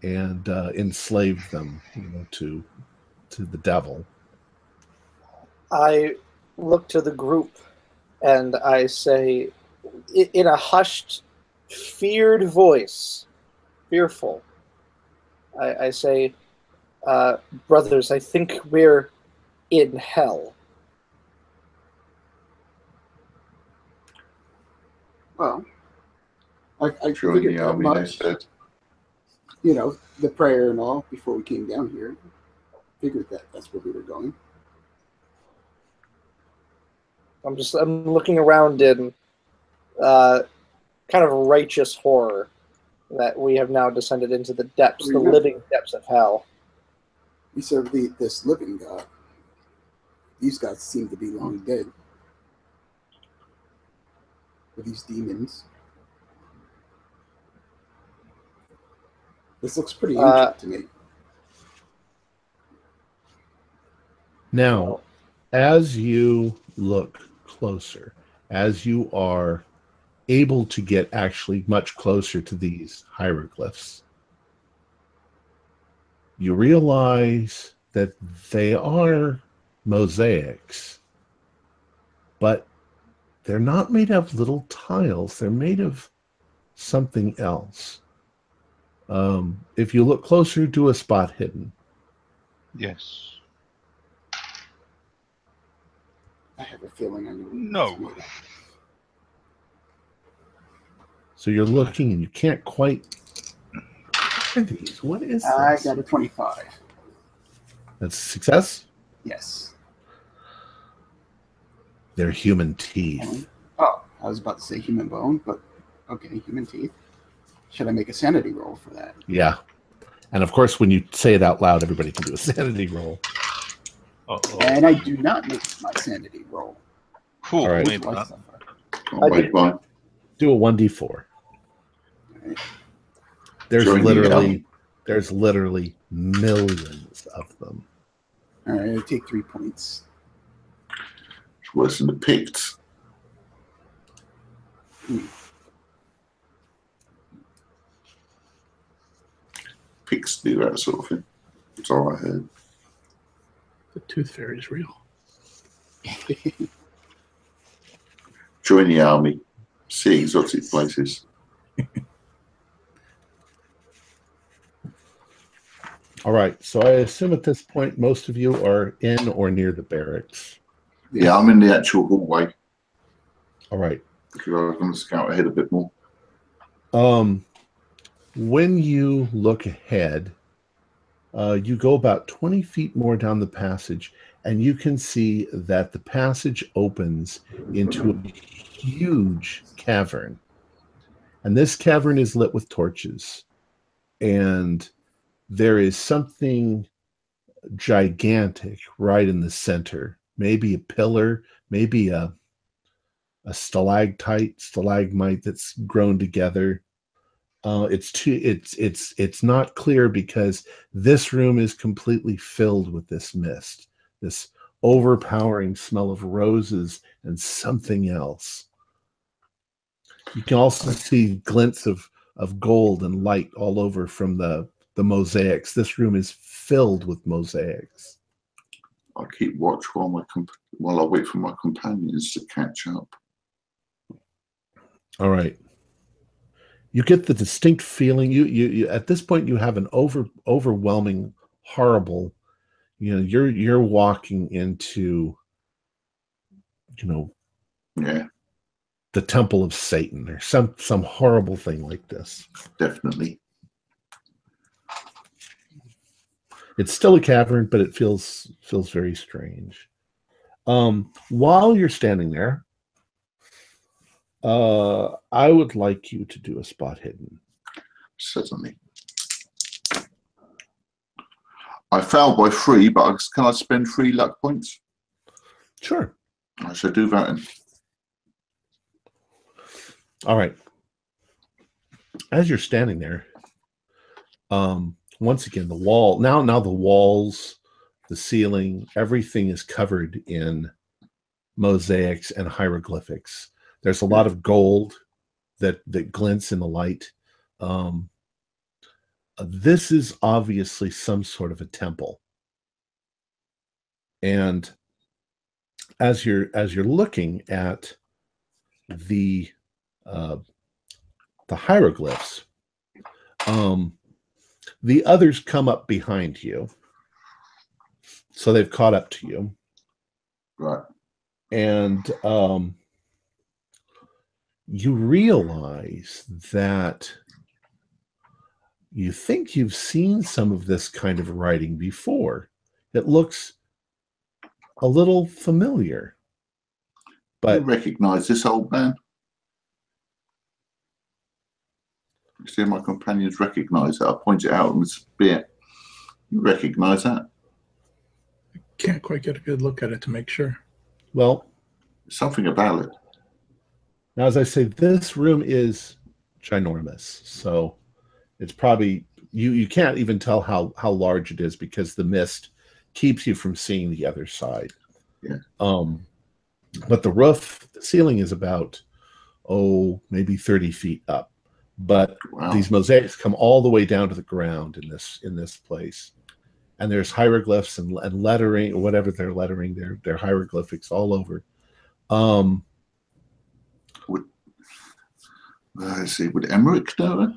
and enslaved them, to the devil. I look to the group and I say, in a hushed, feared voice, fearful, I say, brothers, I think we're in hell. Well, I Join figured the that army, they much. said. The prayer and all before we came down here. Figured that's where we were going. I'm looking around in kind of righteous horror that we have now descended into the depths, the living depths of hell. We serve this living God. These guys seem to be long dead. With these demons. This looks pretty ancient to me. Now, as you look closer, as you are able to get actually much closer to these hieroglyphs, you realize that they are mosaics, but they're not made of little tiles. They're made of something else. If you look closer, do a spot hidden. Yes. I have a feeling I know. No. So you're looking and you can't quite... What are these? What is this? I got a 25. That's a success? Yes. They're human teeth. Oh, I was about to say human bone, but okay, human teeth. Should I make a sanity roll for that? Yeah. And of course, when you say it out loud, everybody can do a sanity roll. Uh-oh. And I do not make my sanity roll. Cool. All right. Maybe not. I'll make mine. Do a 1d4. Right. There's literally millions of them. All right, I take 3 points. It's worse than the Picts. Picts do that sort of thing. That's all I heard. The tooth fairy is real. Join the army. See exotic places. All right. So I assume at this point, most of you are in or near the barracks. Yeah, I'm in the actual hallway. All right. Because I was going to scout ahead a bit more. When you look ahead, you go about 20 feet more down the passage, and you can see that the passage opens into a huge cavern. And this cavern is lit with torches. And there is something gigantic right in the center. Maybe a pillar, maybe a stalagmite that's grown together. It's not clear because this room is completely filled with this mist, this overpowering smell of roses and something else. You can also see glints of gold and light all over from the mosaics. This room is filled with mosaics. I'll keep watch while I wait for my companions to catch up. All right. You get the distinct feeling. You at this point you have an overwhelming, horrible. You're walking into, Yeah, the temple of Satan or some horrible thing like this. definitely. It's still a cavern, but it feels very strange. While you're standing there, I would like you to do a spot hidden. Certainly. I failed by 3, but can I spend 3 luck points? Sure. I shall do that then. All right. As you're standing there, once again, the wall, now the walls, the ceiling, everything is covered in mosaics and hieroglyphics. There's a lot of gold that glints in the light. This is obviously some sort of a temple. And as you're looking at the hieroglyphs, the others come up behind you. So they've caught up to you. Right. And you realize that you think you've seen some of this kind of writing before. It looks a little familiar. But you recognize this, old man? You see, my companions recognize that. I point it out on the spear. You recognize that? Can't quite get a good look at it to make sure. Well, something about it. Now, as I say, this room is ginormous, so it's probably you can't even tell how large it is because the mist keeps you from seeing the other side. Yeah. But the ceiling is about maybe 30 feet up. But wow. These mosaics come all the way down to the ground in this place. And there's hieroglyphs and lettering, or whatever they're lettering, they're hieroglyphics all over. Let's see, would Emmerich know it?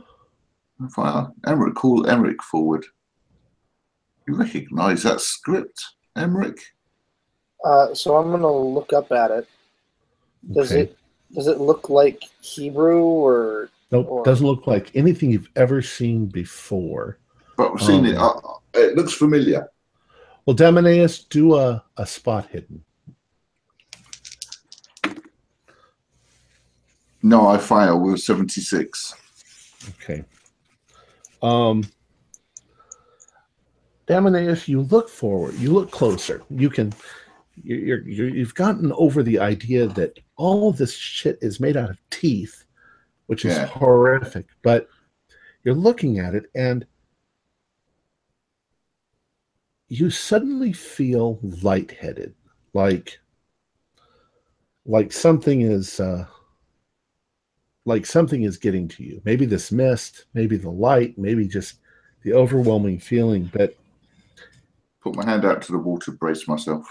If Emmerich, call Emmerich forward. You recognize that script, Emmerich? So I'm going to look up at it. Does Okay. it look like Hebrew or? Nope, doesn't look like anything you've ever seen before. But I've seen it. It looks familiar. Well, Demonaeus, do a spot hidden. No, I fail with 76. Okay. Demonaeus, you look forward. You look closer. You've gotten over the idea that all of this shit is made out of teeth, which is horrific. But you're looking at it, and you suddenly feel lightheaded, like something is getting to you. Maybe this mist, maybe the light, maybe just the overwhelming feeling. But put my hand out to the wall to brace myself.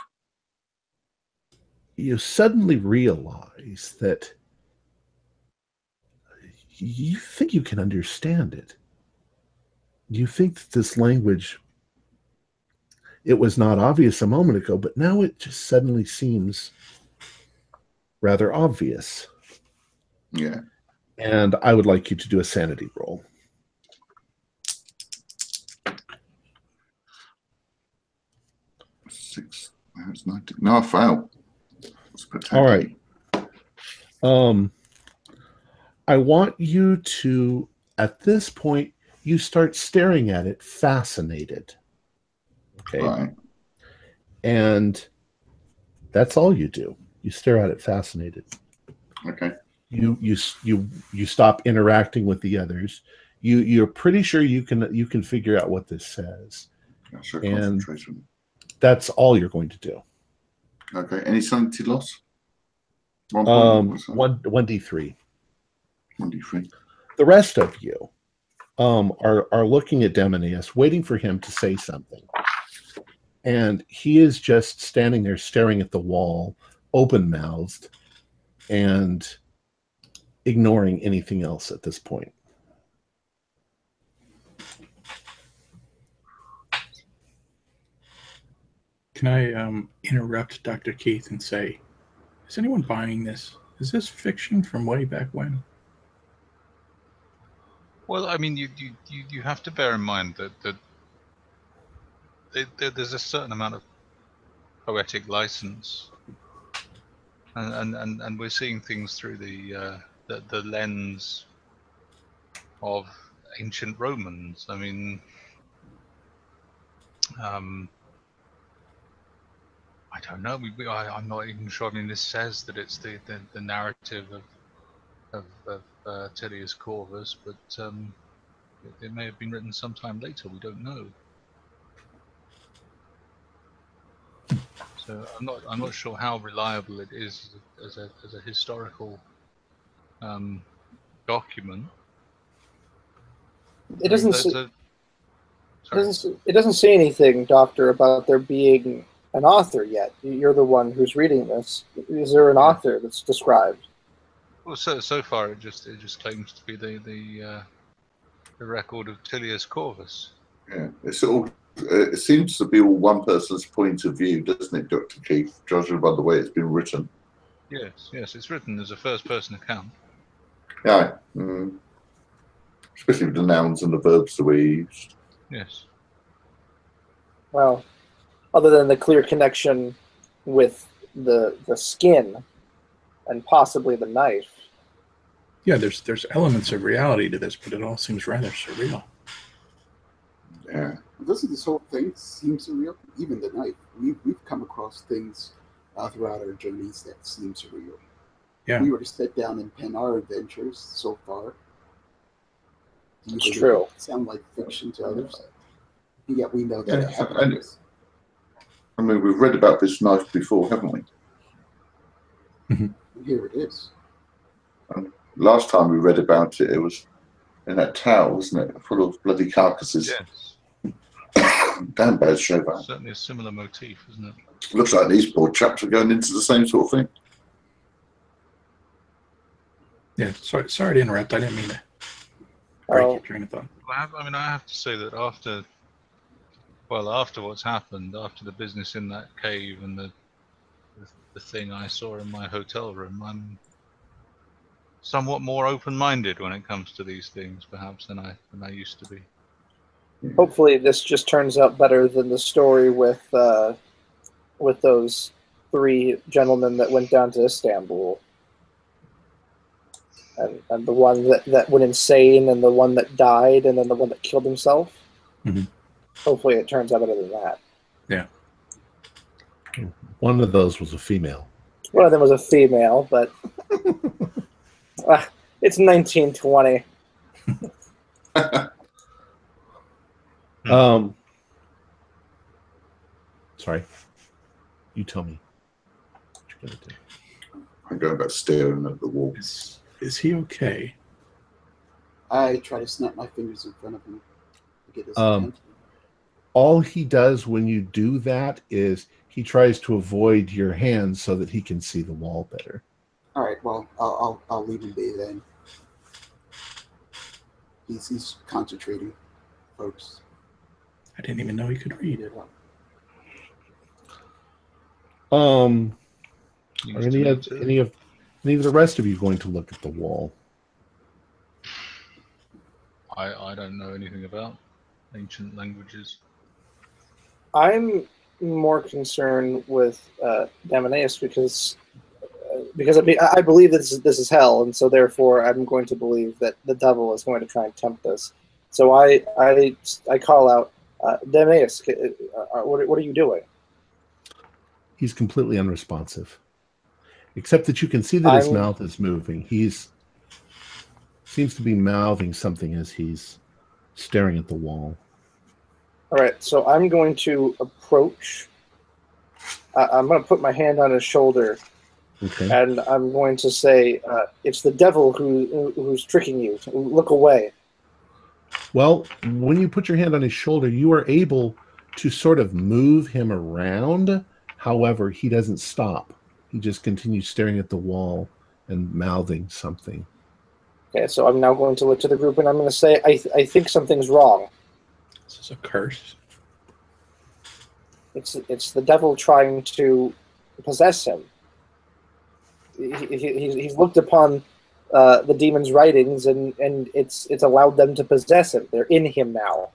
You suddenly realize that you think you can understand it. You think that this language, it was not obvious a moment ago, but now it just suddenly seems rather obvious. Yeah. And I would like you to do a sanity roll. Six. That's 19. No, I failed. All right. I want you to, at this point, you start staring at it, fascinated. Okay. Right. And that's all you do. You stare at it, fascinated. Okay. You stop interacting with the others. You're pretty sure you can figure out what this says. And that's all you're going to do. Okay. Any sanity loss? 1d3. 1d3. The rest of you are looking at Demonaeus, waiting for him to say something. And he is just standing there staring at the wall, open-mouthed, and ignoring anything else at this point. Can I interrupt Dr. Keith and say, is anyone buying this? Is this fiction from way back when? Well, I mean, you have to bear in mind that there's a certain amount of poetic license, and we're seeing things through the lens of ancient Romans. I mean, I don't know. I'm not even sure. I mean, this says that it's the narrative of Tilius Corvus, but it may have been written sometime later. We don't know. So I'm not sure how reliable it is as a historical document. It doesn't. It doesn't say anything, Doctor, about there being an author yet. You're the one who's reading this. Is there an author that's described? Well, so far it just claims to be the record of Tilius Corvus. Yeah, it seems to be all one person's point of view, doesn't it, Dr. Keith? Judging by the way it's been written. Yes, it's written as a first-person account. Yeah, especially with the nouns and the verbs the way used. Yes. Well, other than the clear connection with the skin and possibly the knife. Yeah, there's elements of reality to this, but it all seems rather surreal. Yeah. Doesn't this whole thing seem surreal? Even the knife. We've come across things throughout our journeys that seem surreal. Yeah. We were to sit down and pen our adventures so far. It's true. Sound like fiction to others. Yet we know that it happened. I mean, we've read about this knife before, haven't we? Mm-hmm. Here it is. Last time we read about it, it was in that tower, wasn't it? Full of bloody carcasses. Yes. Damn bad show that. Certainly a similar motif, isn't it? Looks like these poor chaps are going into the same sort of thing. Yeah, sorry to interrupt. I didn't mean to break your train of thought. I have to say that after what's happened, after the business in that cave and the thing I saw in my hotel room, I'm somewhat more open-minded when it comes to these things, perhaps, than I used to be. Hopefully, this just turns out better than the story with those 3 gentlemen that went down to Istanbul, and the one that went insane, and the one that died, and then the one that killed himself. Mm-hmm. Hopefully, it turns out better than that. Yeah. One of those was a female. One of them was a female, but it's 1920. Sorry. You tell me what you're gonna do. I'm going back staring at the wall. Is he okay? I try to snap my fingers in front of him to get his attention. All he does when you do that is he tries to avoid your hands so that he can see the wall better. All right, well, I'll leave him be then. He's concentrating, folks. I didn't even know he could read it. Are any of the rest of you going to look at the wall? I don't know anything about ancient languages. I'm more concerned with Damoneus because I believe this is hell, and so therefore I'm going to believe that the devil is going to try and tempt us. So I call out, Damoneus, what are you doing? He's completely unresponsive, except that you can see that his mouth is moving. He's seems to be mouthing something as he's staring at the wall. All right, so I'm going to approach. I'm going to put my hand on his shoulder, okay, and I'm going to say, "It's the devil who's tricking you. Look away." Well, when you put your hand on his shoulder, you are able to sort of move him around. However, he doesn't stop. He just continues staring at the wall and mouthing something. Okay, so I'm now going to look to the group and I'm going to say, I think something's wrong. Is this a curse? It's the devil trying to possess him. He's looked upon the demon's writings and it's allowed them to possess him. They're in him now.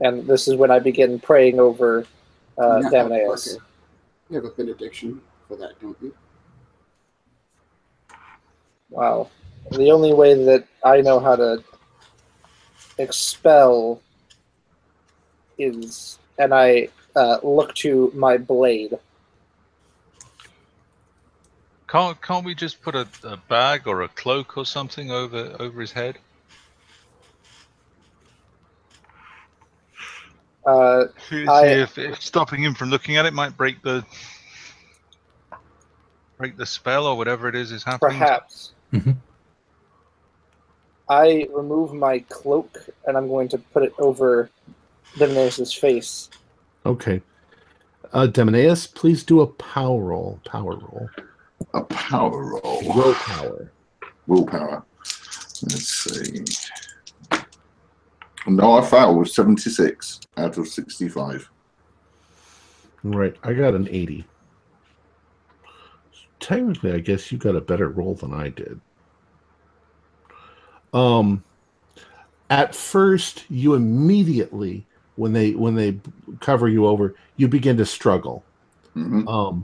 And this is when I begin praying over Damaeus. Okay. You have a benediction for that, don't you? Wow. The only way that I know how to expel is, and I look to my blade. Can't we just put a bag or a cloak or something over his head? If stopping him from looking at it might break the spell or whatever it is happening. Perhaps. Mm-hmm. I remove my cloak and I'm going to put it over Demonaeus' face. Okay. Demonaeus, please do a power roll. A power roll. Willpower. Willpower. Let's see. No, I failed with 76 out of 65. Right. I got an 80. Technically, I guess you got a better roll than I did. At first, you immediately, when they cover you over, you begin to struggle. Mm-hmm.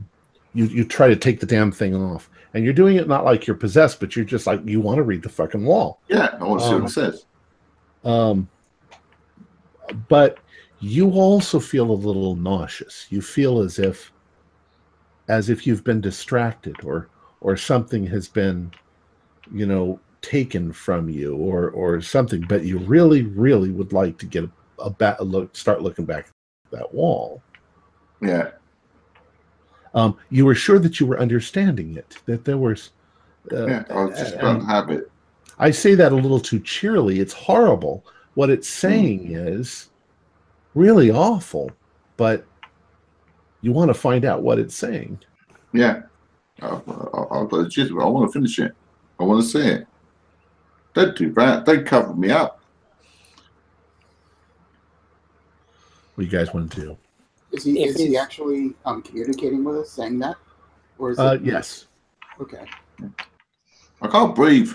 You try to take the damn thing off, and you're doing it not like you're possessed, but you're just like you want to read the fucking wall. Yeah, I want to see what it says. But you also feel a little nauseous. You feel as if you've been distracted, or something has been, taken from you, or something. But you really, really would like to get a look, start looking back at that wall. Yeah. You were sure that you were understanding it, that there was. I was just about to have it. I say that a little too cheerily. It's horrible. What it's saying is really awful, but you want to find out what it's saying. Yeah. I want to finish it. I want to see it. Don't do that. Don't cover me up. What do you guys want to do? Is he actually communicating with us, saying that? Or is it... Yes. Okay. I can't breathe.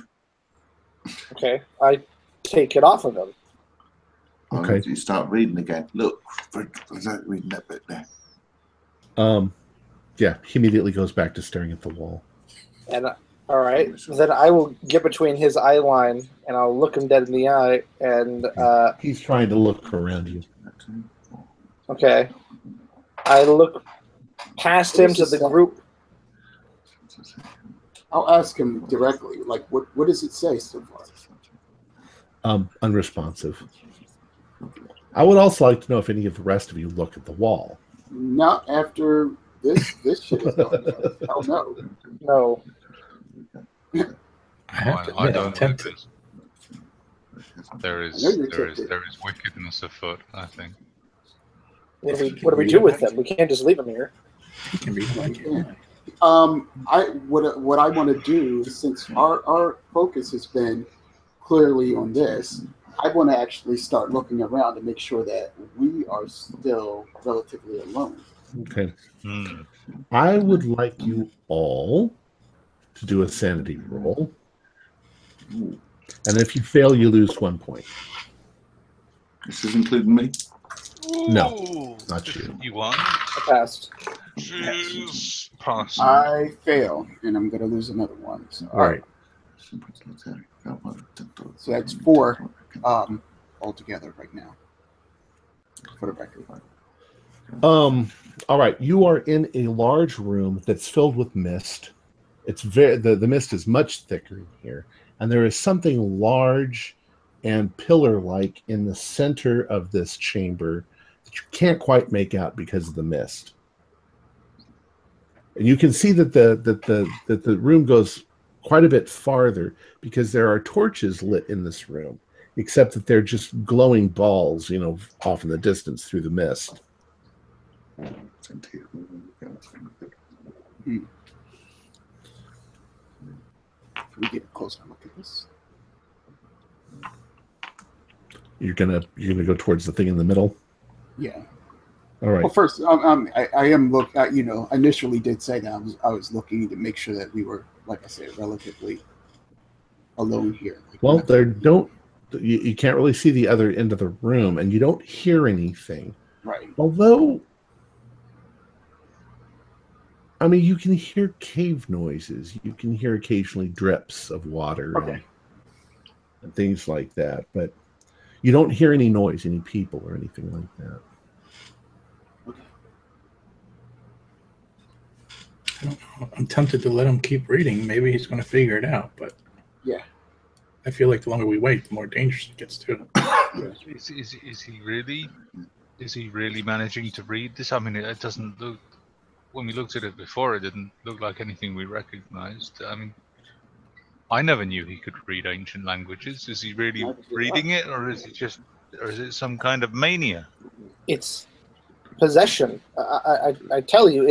Okay. I take it off of him. Okay. You start reading again. Look, reading that bit there. Yeah, he immediately goes back to staring at the wall. And all right, then I will get between his eye line and I'll look him dead in the eye. And he's trying to look around you. Okay, I look past him to the group. I'll ask him directly. Like, what does it say so far? Unresponsive. I would also like to know if any of the rest of you look at the wall. Not after this shit is done. Hell no. No. I don't like this. There is wickedness afoot, I think. What do we do with them? We can't just leave them here. You can read like what I want to do, since our focus has been clearly on this, I want to actually start looking around to make sure that we are still relatively alone. Okay. I would like you all to do a sanity roll. And if you fail, you lose 1 point. This is including me? No, not you. You won? I passed. Jeez. Pass. I fail, and I'm going to lose another one. So, All right. So that's 4 altogether right now. For the record. All right. You are in a large room that's filled with mist. It's the mist is much thicker in here, and there is something large and pillar-like in the center of this chamber that you can't quite make out because of the mist. And you can see that the room goes quite a bit farther because there are torches lit in this room. except that they're just glowing balls, off in the distance through the mist. Can we get a closer look at this? You're gonna go towards the thing in the middle. Yeah. All right. Well, first, I am look. Initially did say that I was looking to make sure that we were, like I said, relatively alone here. Well, you can't really see the other end of the room, and you don't hear anything. Right. Although, I mean, you can hear cave noises. You can hear occasionally drips of water and things like that. But you don't hear any noise, any people or anything like that. Okay. I don't know. I'm tempted to let him keep reading. Maybe he's going to figure it out. But yeah, I feel like the longer we wait, the more dangerous it gets too. Is he really? Is he really managing to read this? I mean, it doesn't look. When we looked at it before, it didn't look like anything we recognized. I mean, I never knew he could read ancient languages. Is he really reading it, or is it some kind of mania? It's possession. I tell you,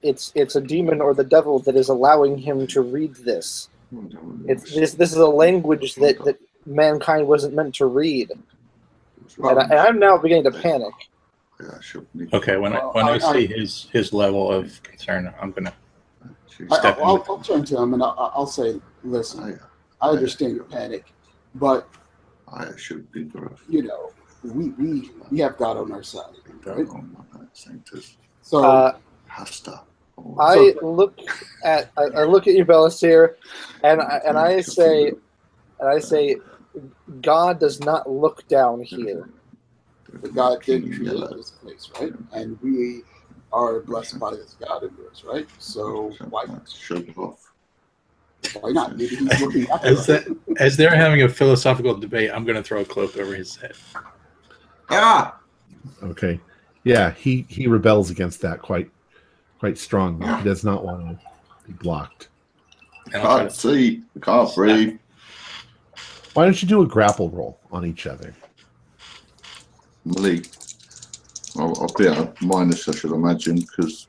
it's a demon or the devil that is allowing him to read this. This is a language that mankind wasn't meant to read, and I'm now beginning to panic. Okay, when I see his level of concern, I'm gonna step in. I'll turn to him and I'll say, listen, I understand your panic, but we have God on our side, right? So I look at you, Belisir, and I say, God does not look down here. But God did create this place, right? And we are blessed by this God of yours, right? So why not? Why not? Maybe he's looking at us. As they're having a philosophical debate, I'm going to throw a cloak over his head. Ah! Okay. Yeah, he rebels against that quite strongly. He does not want to be blocked. Can't see. Can't breathe. Why don't you do a grapple roll on each other? Malik. I'll be at a minus, I should imagine, because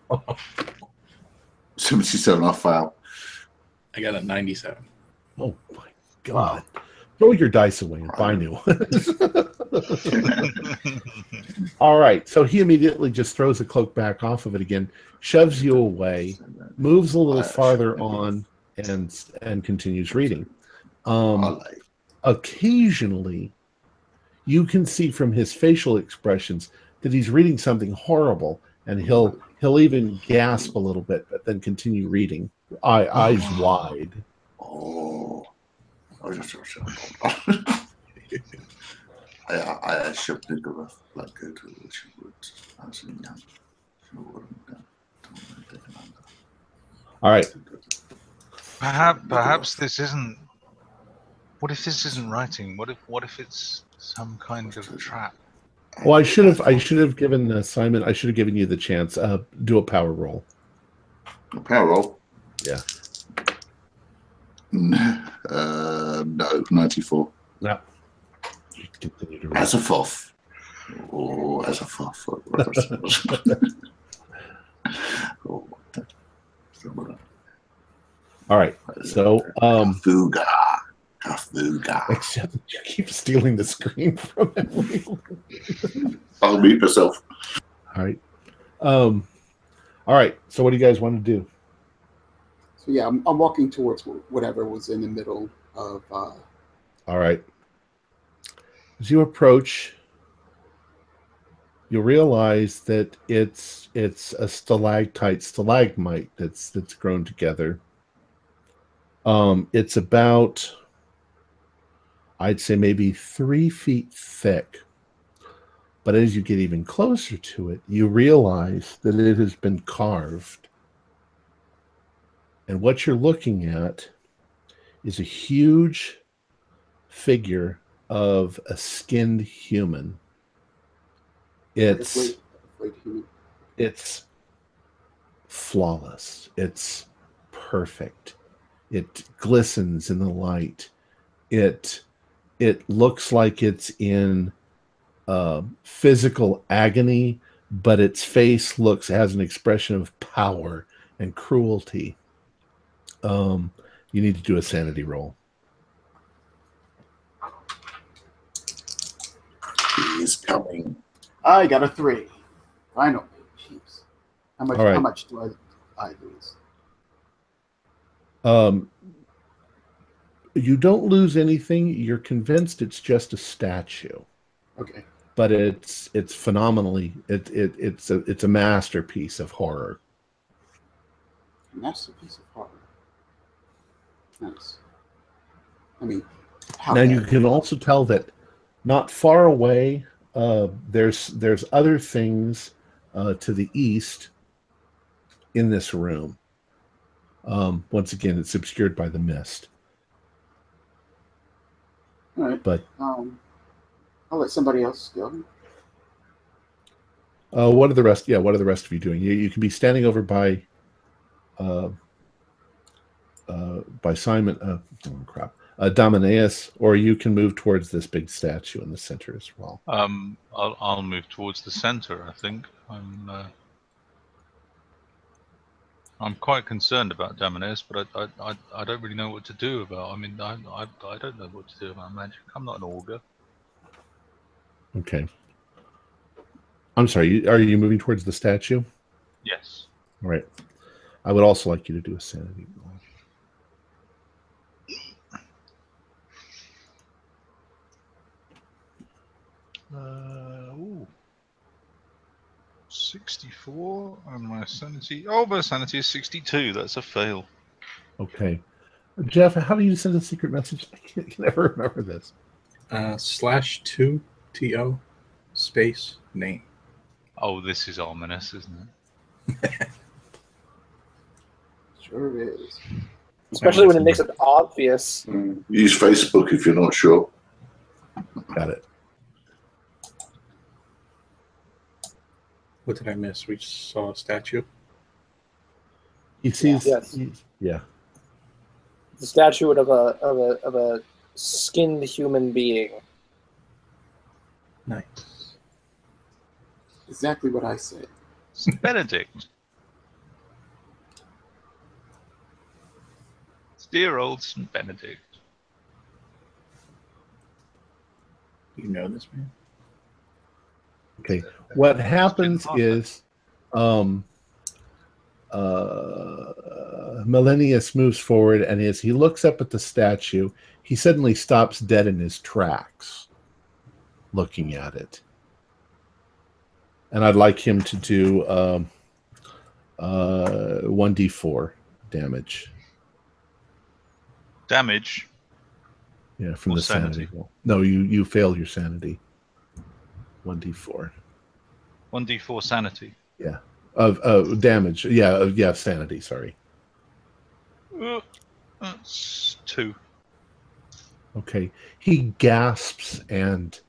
77 I fail. I got a 97. Oh my God. Throw your dice away and buy new ones. All right. So he immediately just throws the cloak back off of it again, shoves you away, moves a little farther on, and continues reading. Occasionally, you can see from his facial expressions that he's reading something horrible, and he'll even gasp a little bit, but then continue reading, eyes wide. Oh. I should think of like go to the woods as in young. All right. Perhaps this isn't. What if this isn't writing? What if it's some kind of trap? Well, I should have given Simon. I should have given you the chance. Do a power roll. A power roll? Yeah. No, 94. No. You continue to read. As a fourth. Oh, as a fourth. All right. So, Fuga. Except that you keep stealing the screen from everyone. I'll mute myself. All right. All right. So, what do you guys want to do? So yeah, I'm walking towards whatever was in the middle of. All right. As you approach, you'll realize that it's a stalagmite that's grown together. It's about, I'd say, maybe 3 feet thick. But as you get even closer to it, you realize that it has been carved. And what you're looking at is a huge figure of a skinned human. It's flawless. It's perfect. It glistens in the light. It It looks like it's in physical agony, but its face has an expression of power and cruelty. You need to do a sanity roll. He is coming. I got a 3. Finally. Jeez. How much? All right. How much do I lose? You don't lose anything. You're convinced it's just a statue. Okay. But it's phenomenally it's a masterpiece of horror. Masterpiece of horror. Nice. I mean, Now you can also tell that not far away, there's other things to the east in this room. Once again, it's obscured by the mist. All right. But I'll let somebody else go. what are the rest? Yeah, what are the rest of you doing? You can be standing over by Simon. Oh crap. Domineus, or you can move towards this big statue in the center as well. I'll move towards the center. I think I'm quite concerned about Domineus, but I don't really know what to do about. I mean, I don't know what to do about magic. I'm not an augur. Okay. I'm sorry. Are you moving towards the statue? Yes. All right. I would also like you to do a sanity roll. Ooh. 64 and my sanity. Oh, my sanity is 62. That's a fail. Okay. Jeff, how do you send a secret message? I can never remember this. /2 TO space name. Oh, this is ominous, isn't it? Sure is. Especially when it makes it obvious. Use Facebook if you're not sure. Got it. What did I miss? We saw a statue. He sees. Yes. Yeah. The statue of a skinned human being. Nice. Exactly what I said. St. Benedict. It's dear old St. Benedict. You know this man? Okay. What happens is, Millennius moves forward, and as he looks up at the statue, he suddenly stops dead in his tracks, looking at it. And I'd like him to do 1d4 damage. Damage. Yeah, from Or the sanity roll. No, you failed your sanity. 1d4. 1d4 sanity. Yeah. Of damage. Yeah, sanity, sorry. That's 2. Okay. He gasps and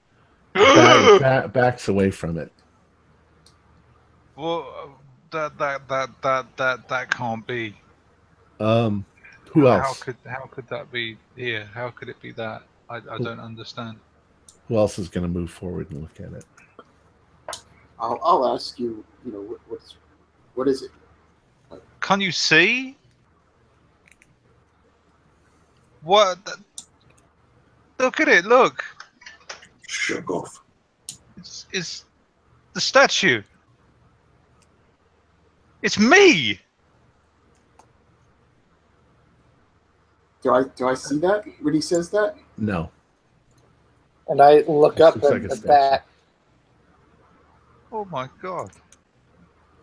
backs away from it. Well, that can't be. Who else? How could that be here? How could it be that? I don't understand. Who else is going to move forward and look at it? I'll ask you. You know what is it? Can you see? What? Look at it! Look. Shook off. It's the statue. It's me. Do I see that when he says that? No. And I look up Looks like a at statue. that. Oh my god.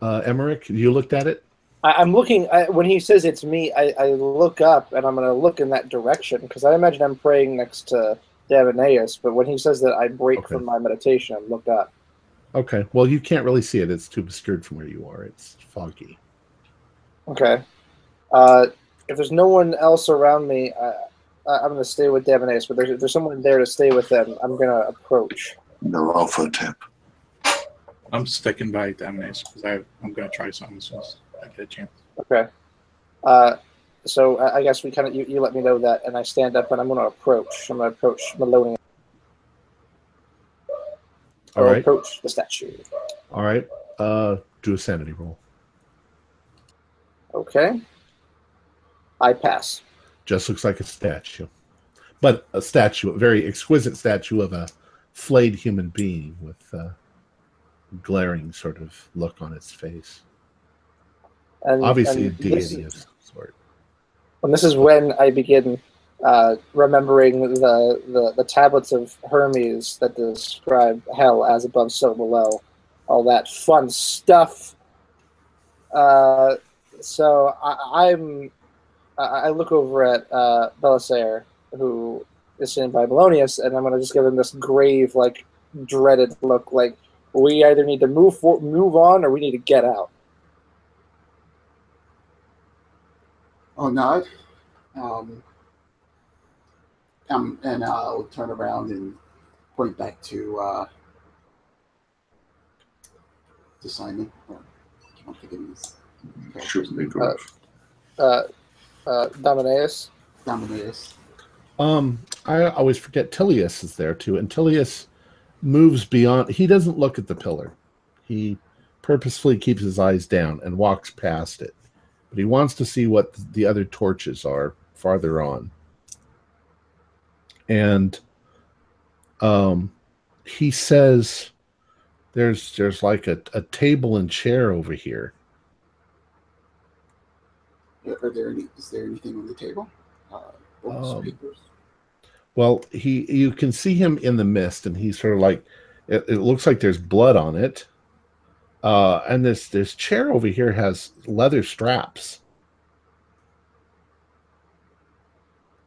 Emmerich, you looked at it? I'm looking. When he says it's me, I look up and I'm going to look in that direction because I imagine I'm praying next to Davinaeus. But when he says that I break from my meditation, I look up. Okay. Well, you can't really see it. It's too obscured from where you are. It's foggy. Okay. If there's no one else around me, I'm going to stay with Davinaeus. But if there's someone there to stay with them, I'm going to approach. No alpha tip. I'm sticking by Dominatus because I'm going to try something as soon as I get a chance. Okay. So I guess we kind of you let me know that, and I stand up and I'm going to approach. I'm going to approach Maloney. All right. Approach the statue. All right. Do a sanity roll. Okay. I pass. Just looks like a statue, but a very exquisite statue of a flayed human being with a glaring sort of look on its face. Obviously, a deity of some sort. And this is when I begin remembering the tablets of Hermes that describe hell as above, so below, all that fun stuff. So I look over at Belissaire, who is sitting by Melonius, and I'm going to just give him this grave, like, dreaded look, like, we either need to move on or we need to get out. I'll nod. And I'll turn around and point back to Simon. I can't think of his. Shouldn't be good. Dominaeus. I always forget Tilius is there too, and Tilius moves beyond. He doesn't look at the pillar. He purposefully keeps his eyes down and walks past it, but he wants to see what the other torches are farther on. And he says, "There's like a table and chair over here." Is there anything on the table? Books, papers? Well, you can see him in the mist, and he's sort of like, it looks like there's blood on it. And this chair over here has leather straps.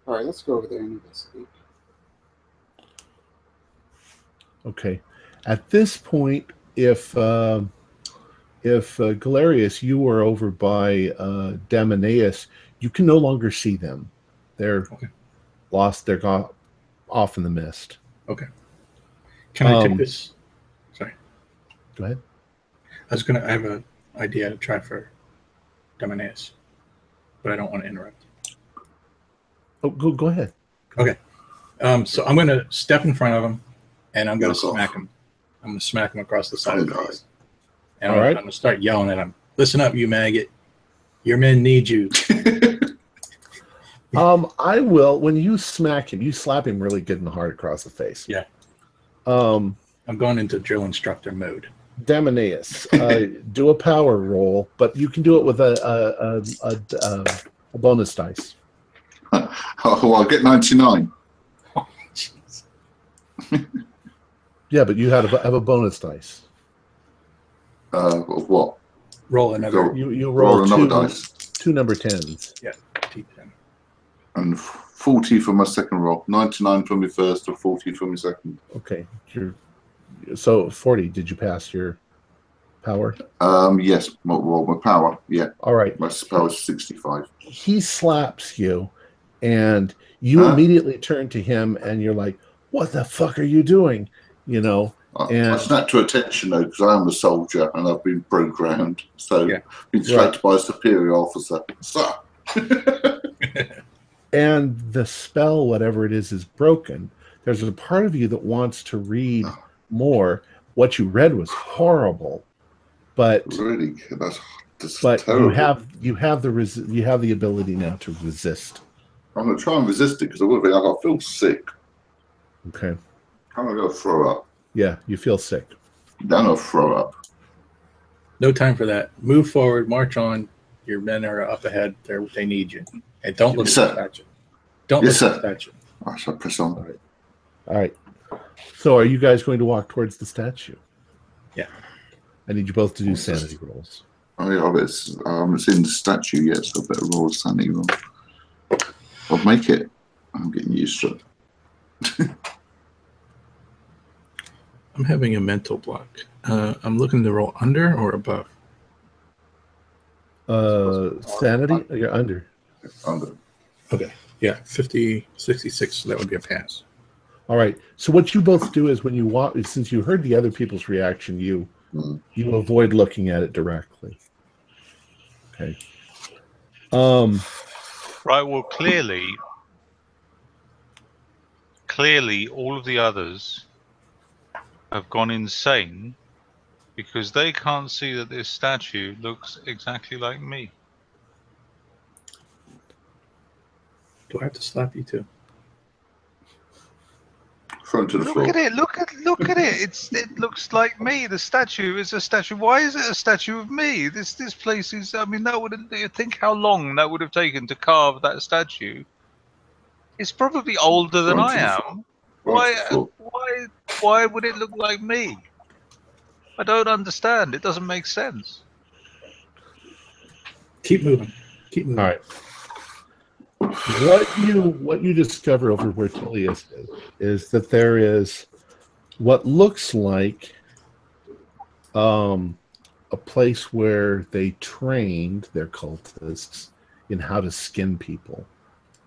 All right, let's go over there and investigate. Okay. At this point, if Galerius, you were over by Damoneus, you can no longer see them. They're lost. They're gone off in the mist. Okay. Can I take this? Sorry. Go ahead. I have an idea to try for Damoneus, but I don't want to interrupt. Oh, go ahead. Okay. So I'm going to step in front of him, and I'm going to smack him. I'm going to smack him across the side of the face. And I'm going to start yelling at him. Listen up, you maggot. Your men need you. I will. When you smack him, you slap him really good and hard across the face. Yeah. I'm going into drill instructor mode. Damoneus, do a power roll, but you can do it with a bonus dice. Oh, I'll get 99. Oh, jeez. Yeah, but you have a bonus dice. Of what? Roll another. You roll another dice. 2 number 10s. Yeah, T10. And 40 for my second roll. 99 for my first, or 40 for my second. Okay. So 40. Did you pass your power? Yes. My power. Yeah. All right. My power is 65. He slaps you, and you immediately turn to him, and you're like, "What the fuck are you doing?" You know. I snap to attention though, because I am a soldier and I've been programmed, so been distracted by a superior officer. So. And the spell, whatever it is broken. There's a part of you that wants to read more. What you read was horrible, but really, that's terrible. you have the ability now to resist. I'm gonna try and resist it because I feel sick. Okay. I'm gonna go throw up. Yeah, you feel sick. Then I'll throw up. No time for that. Move forward, march on. Your men are up ahead. They need you. And don't look at the statue. Don't look at the statue. I shall press on. All right. So are you guys going to walk towards the statue? Yeah. I need you both to do sanity rolls. Oh, yeah, I haven't seen the statue yet, so I better roll a sanity roll. I'll make it. I'm getting used to it. I'm having a mental block. I'm looking to roll under or above. Sanity? You're under. Under. Okay. Yeah, 50, 66. So that would be a pass. All right. So what you both do is when you walk, since you heard the other people's reaction, you avoid looking at it directly. Okay. Right. Well, clearly, all of the others have gone insane because they can't see that this statue looks exactly like me. Do I have to slap you too? Front to the Look floor. at it! Look at it! It looks like me. The statue is a statue. Why is it a statue of me? This place is. I mean, that would. You think how long that would have taken to carve that statue? It's probably older than Front I to the am. floor. Front to the floor. Why would it look like me? I don't understand. It doesn't make sense. Keep moving. Keep moving. All right. What you discover over where Tilius is that there is what looks like a place where they trained their cultists in how to skin people.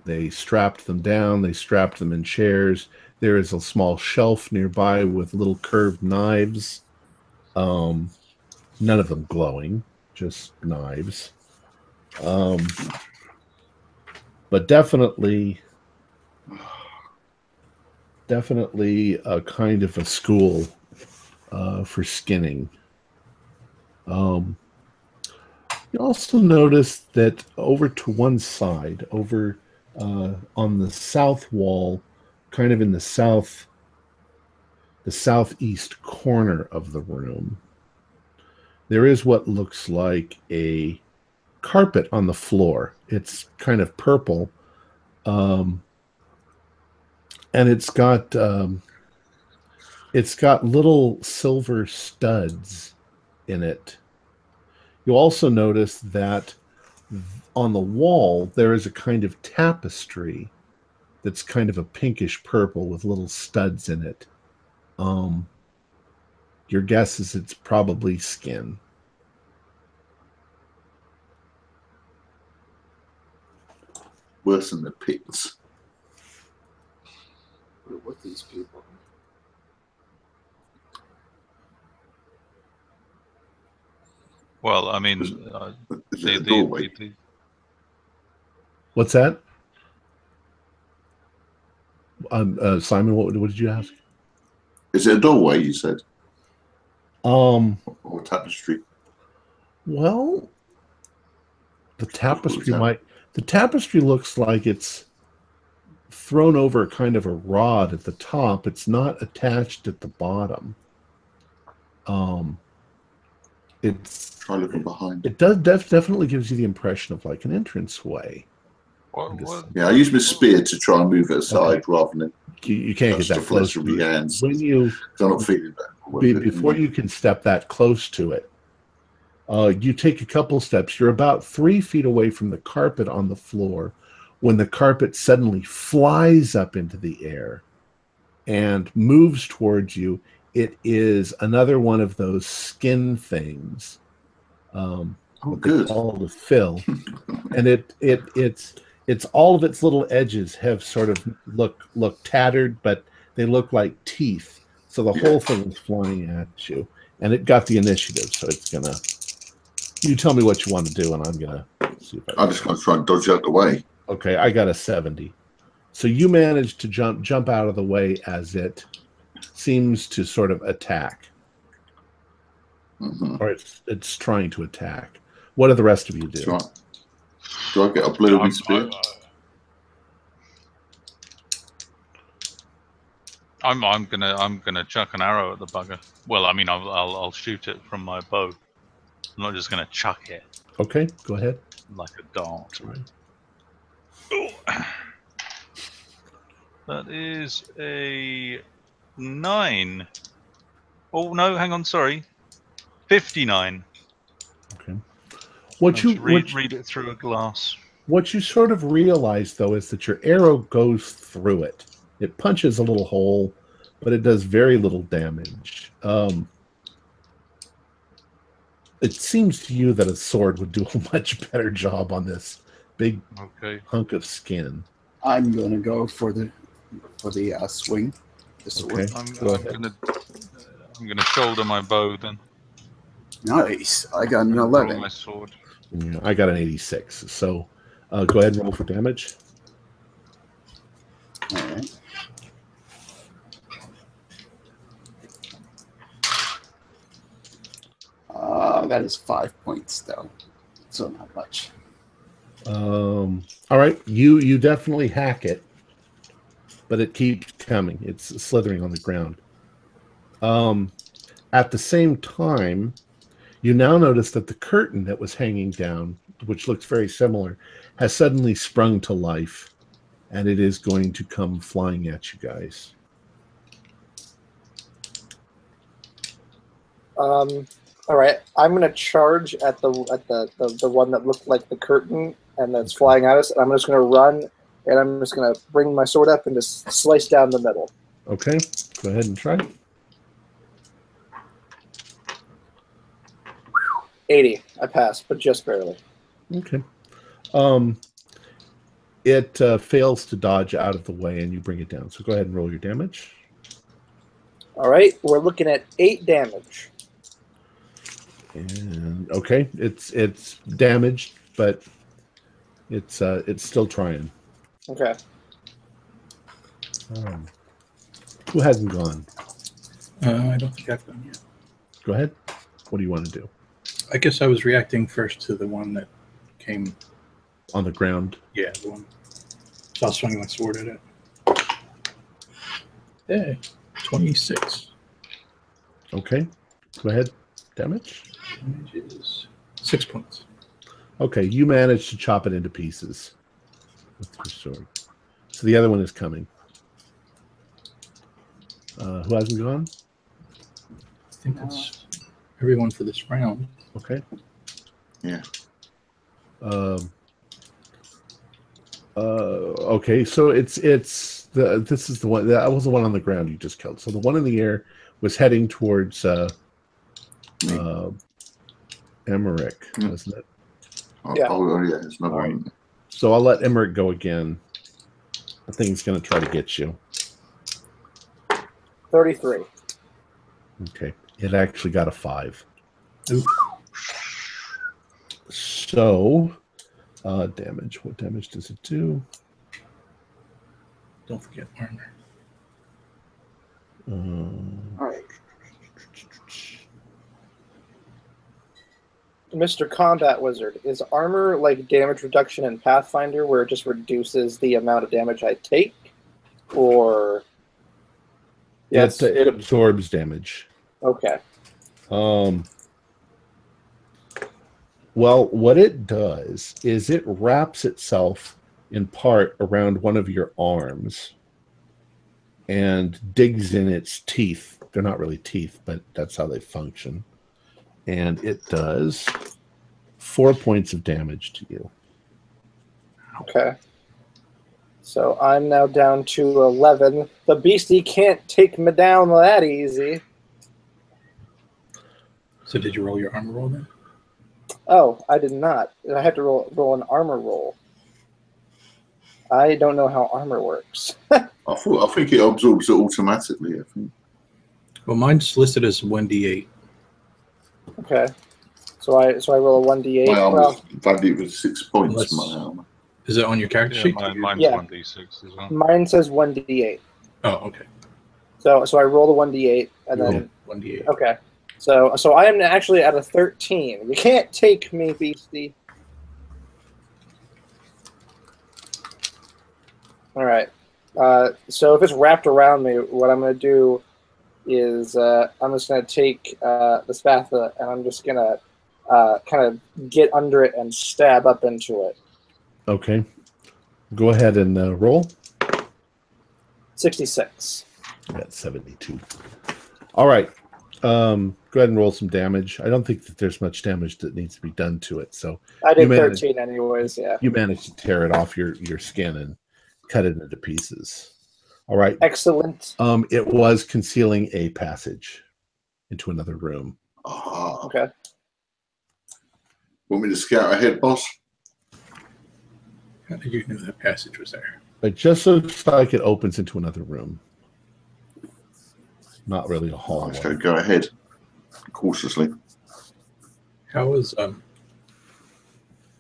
They strapped them down, they strapped them in chairs. There is a small shelf nearby with little curved knives. None of them glowing, just knives. But definitely a kind of a school for skinning. You also notice that over to one side, over on the south wall, kind of in the southeast corner of the room, there is what looks like a carpet on the floor. It's kind of purple, and it's got little silver studs in it. You also notice that on the wall there is a kind of tapestry that's kind of a pinkish purple with little studs in it. Your guess is it's probably skin. Worse than the Picts. What are with these people? Well, I mean, Is it a doorway? What's that? Simon, what did you ask? Is it a doorway, you said? Or tapestry? Well, the tapestry looks like it's thrown over kind of a rod at the top. It's not attached at the bottom. It's Try looking behind. It does definitely gives you the impression of like an entranceway. Yeah, I use my spear to try and move it aside rather than you can't get that close to your it. hands. When you I'm not feeling that. before you can step that close to it, you take a couple steps. You're about 3 feet away from the carpet on the floor when the carpet suddenly flies up into the air and moves towards you. It is another one of those skin things. Good. All the fill, and it's all of its little edges have sort of look tattered, but they look like teeth. So the whole thing is flying at you, and it got the initiative. So it's gonna. You tell me what you want to do, and I'm gonna see if I'm just gonna try and dodge out the way. Okay, I got a 70. So you managed to jump out of the way as it seems to sort of attack, or it's trying to attack. What do the rest of you do? Right. Do I get a blue spear? I'm gonna chuck an arrow at the bugger. Well, I mean, I'll shoot it from my bow. I'm not just gonna chuck it. Okay, go ahead. Like a dart. Right. That is a 9. Oh no, hang on, sorry. 59. Okay. What you read it through a glass. What you sort of realize though is that your arrow goes through it. It punches a little hole, but it does very little damage. It seems to you that a sword would do a much better job on this big hunk of skin. I'm going to go for the swing. The sword. Okay. I'm gonna shoulder my bow then. Nice. I got an 11. My sword. Yeah, I got an 86. So Go ahead and roll for damage. All right. That is 5 points, though, so not much. All right, you definitely hack it, but it keeps coming. It's slithering on the ground. At the same time, you now notice that the curtain that was hanging down, which looks very similar, has suddenly sprung to life, and it is going to come flying at you guys. All right, I'm gonna charge at the one that looked like the curtain and that's flying at us. And I'm just gonna run, and I'm just gonna bring my sword up and just slice down the middle. Okay, go ahead and try. 80. I passed, but just barely. Okay. It fails to dodge out of the way, and you bring it down. So go ahead and roll your damage. All right, we're looking at 8 damage. And okay, it's damaged, but it's still trying. Okay. Who hasn't gone? I don't think I've gone yet. Go ahead. What do you want to do? I guess I was reacting first to the one that came On the ground. Yeah, the one. So I was swinging my sword at it. Hey, 26. Okay. Go ahead. Damage. Damage is 6 points. Okay, you managed to chop it into pieces with your sword. So the other one is coming. Who hasn't gone? I think that's everyone for this round. Okay. Yeah. Okay, so this is the one that was the one on the ground you just killed. So the one in the air was heading towards Emmerich, wasn't it? Yeah. Oh, yeah, it's not All one. right. So I'll let Emmerich go again. I think he's going to try to get you. 33. Okay, it actually got a 5. Ooh. So, damage. What damage does it do? Don't forget armor. All right. Mr. Combat Wizard, is armor like damage reduction in Pathfinder, where it just reduces the amount of damage I take, or? Yes. It absorbs damage. Okay. Well, what it does is it wraps itself in part around one of your arms and digs in its teeth. They're not really teeth, but that's how they function. And it does 4 points of damage to you. Okay. So I'm now down to 11. The beastie can't take me down that easy. So did you roll your armor roll then? Oh, I did not. I had to roll an armor roll. I don't know how armor works. I think it absorbs it automatically. I think. Well, mine's listed as 1d8. Okay. So I roll a 1d8. My armor Well, valued with 6 points. Let's- My armor. Is it on your character Yeah, sheet? mine's Yeah. 1d6 as well. mine says 1d8. Oh, okay. So I roll the 1d8 and Roll then 1d8. okay. So I am actually at a 13. You can't take me, beastie. All right. So if it's wrapped around me, what I'm going to do is I'm just going to take the spatula and I'm just going to kind of get under it and stab up into it. Okay. Go ahead and roll. 66. That's 72. All right. Go ahead and roll some damage. I don't think that there's much damage that needs to be done to it. So I did You managed- 13 anyways, yeah. you managed to tear it off your skin and cut it into pieces. All right. Excellent. It was concealing a passage into another room. Ah, Okay. want me to scout ahead, boss? How did you know that passage was there? It just looks like it opens into another room. Not really a hallway. Okay, go ahead. Cautiously. How is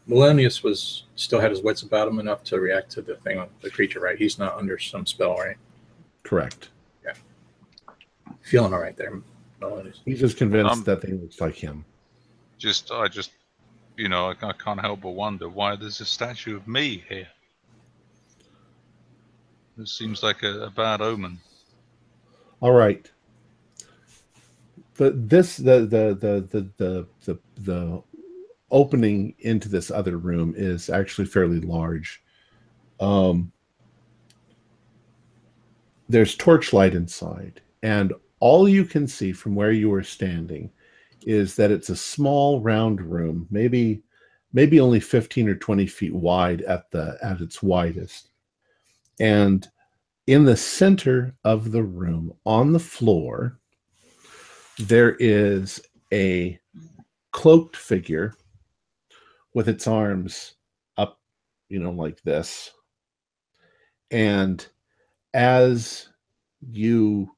Melonius still had his wits about him enough to react to the thing on the creature, right? He's not under some spell, right? Correct. Yeah. Feeling all right there, Melonius. He's just convinced that thing looks like him. I can't help but wonder why there's a statue of me here. This seems like a bad omen. All right. The opening into this other room is actually fairly large. There's torchlight inside, and all you can see from where you are standing is that it's a small round room, maybe only 15 or 20 feet wide at its widest. And in the center of the room, on the floor, there is a cloaked figure with its arms up, like this. And as you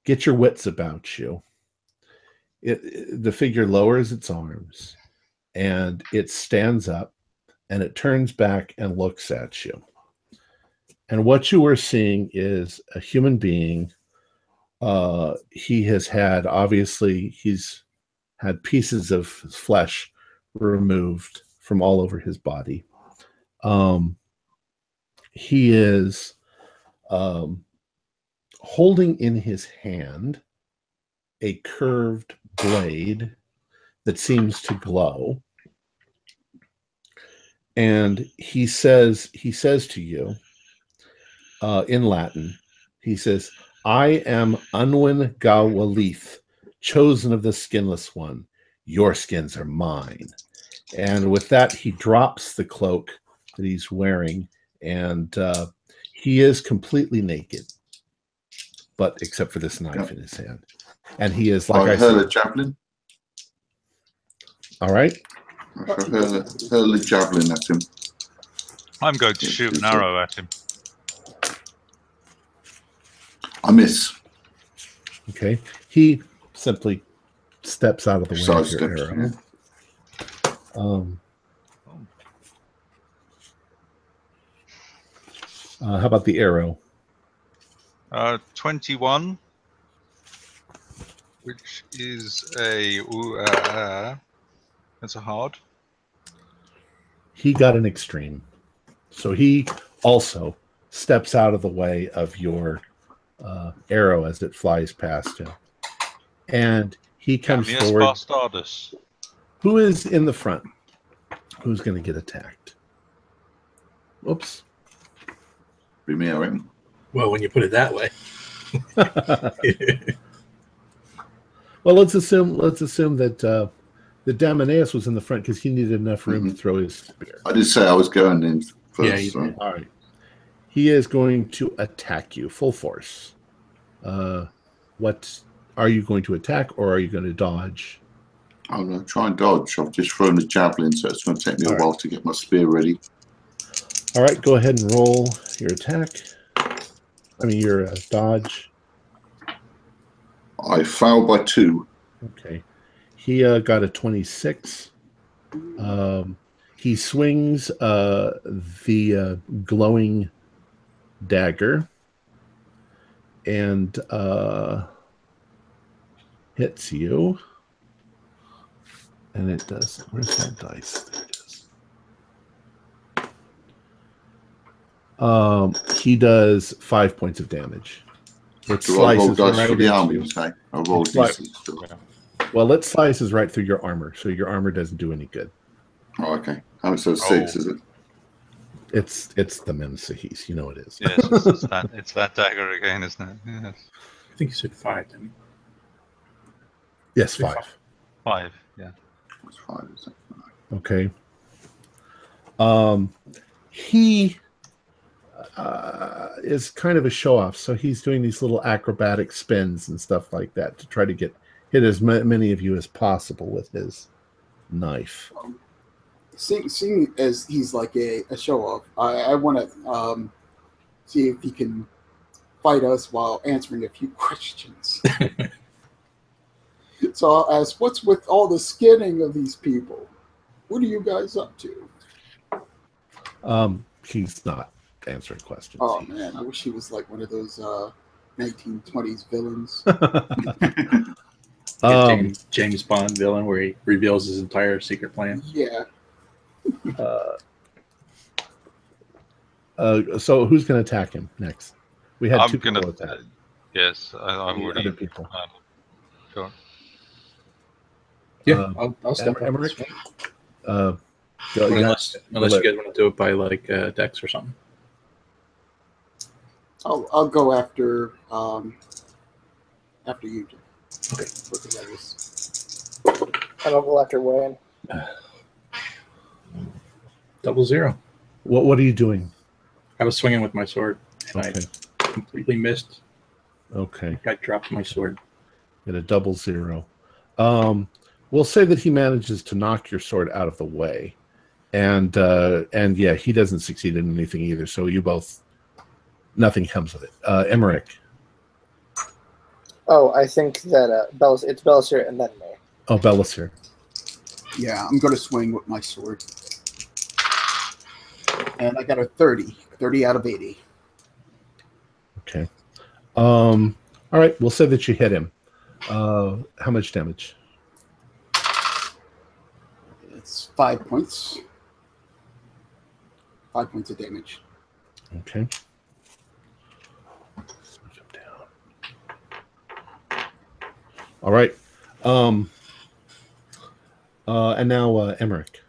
get your wits about you, the figure lowers its arms and it stands up and it turns back and looks at you. And what you are seeing is a human being. He's had pieces of flesh removed from all over his body. He is holding in his hand a curved blade that seems to glow. And he says to you, in Latin, he says, "I am Unwin Gawalith, chosen of the Skinless One. Your skins are mine." And with that, he drops the cloak that he's wearing, and he is completely naked, but except for this knife in his hand. And he is, like I said, hurl a javelin. All right. Hurl a javelin at him. I'm going to shoot an arrow at him. I miss. Okay. He simply steps out of the way of your arrow. How about the arrow? 21, which is that's a hard. He got an extreme. So he also steps out of the way of your arrow as it flies past him. And he comes forward. Bastardus. Who is in the front? Who's going to get attacked? Whoops. Be me, I reckon. Well, when you put it that way. Well, let's assume that the Damoneus was in the front because he needed enough room to throw his spear. I did say I was going in first. Yeah, you did. All right. He is going to attack you full force. What are you going to attack, or are you going to dodge? I'm going to try and dodge. I've just thrown a javelin, so it's going to take me a while to get my spear ready. All right, go ahead and roll your attack. Your dodge. I failed by 2. Okay. He got a 26. He swings the glowing dagger and hits you. And it does. Where's that dice? There it is. He does 5 points of damage. It slices dice right for the armor, into you say? I roll D6. Well, it slices right through your armor, so your armor doesn't do any good. Oh, okay. So 6, is it? It's the Memsahis, you know it is. Yes, it's that dagger again, isn't it? Yes. I think you said 5, didn't you? Yes, 5. 5, yeah. It's 5, is it? Okay. He is kind of a show-off, so he's doing these little acrobatic spins and stuff like that to try to hit as many of you as possible with his knife. Seeing as he's like a show-off, I want to see if he can fight us while answering a few questions. So I'll ask, what's with all the skinning of these people? What are you guys up to? He's not answering questions. Oh man, I wish he was like one of those 1920s villains. James Bond villain where he reveals his entire secret plan. Yeah. So who's going to attack him next? We had I'm two people gonna. attack. Yes, I've The already. other people. Sure. Yeah, I'll step up. Emmerich? Unless you guys want to do it by like Dex or something. I'll go after you. Okay. And I'll go after Wayne. 00. What are you doing? I was swinging with my sword, and Okay. I completely missed. Okay. I dropped my sword. At a 00. We'll say that he manages to knock your sword out of the way, and yeah, he doesn't succeed in anything either. So you both, nothing comes of it. Emmerich. Oh, I think that it's Belisir and then me. Oh, Belisir. Yeah, I'm going to swing with my sword. And I got a 30 out of 80. Okay. All right, we'll say that you hit him. How much damage? It's 5 points. 5 points of damage. Okay. All right. And now Emmerich.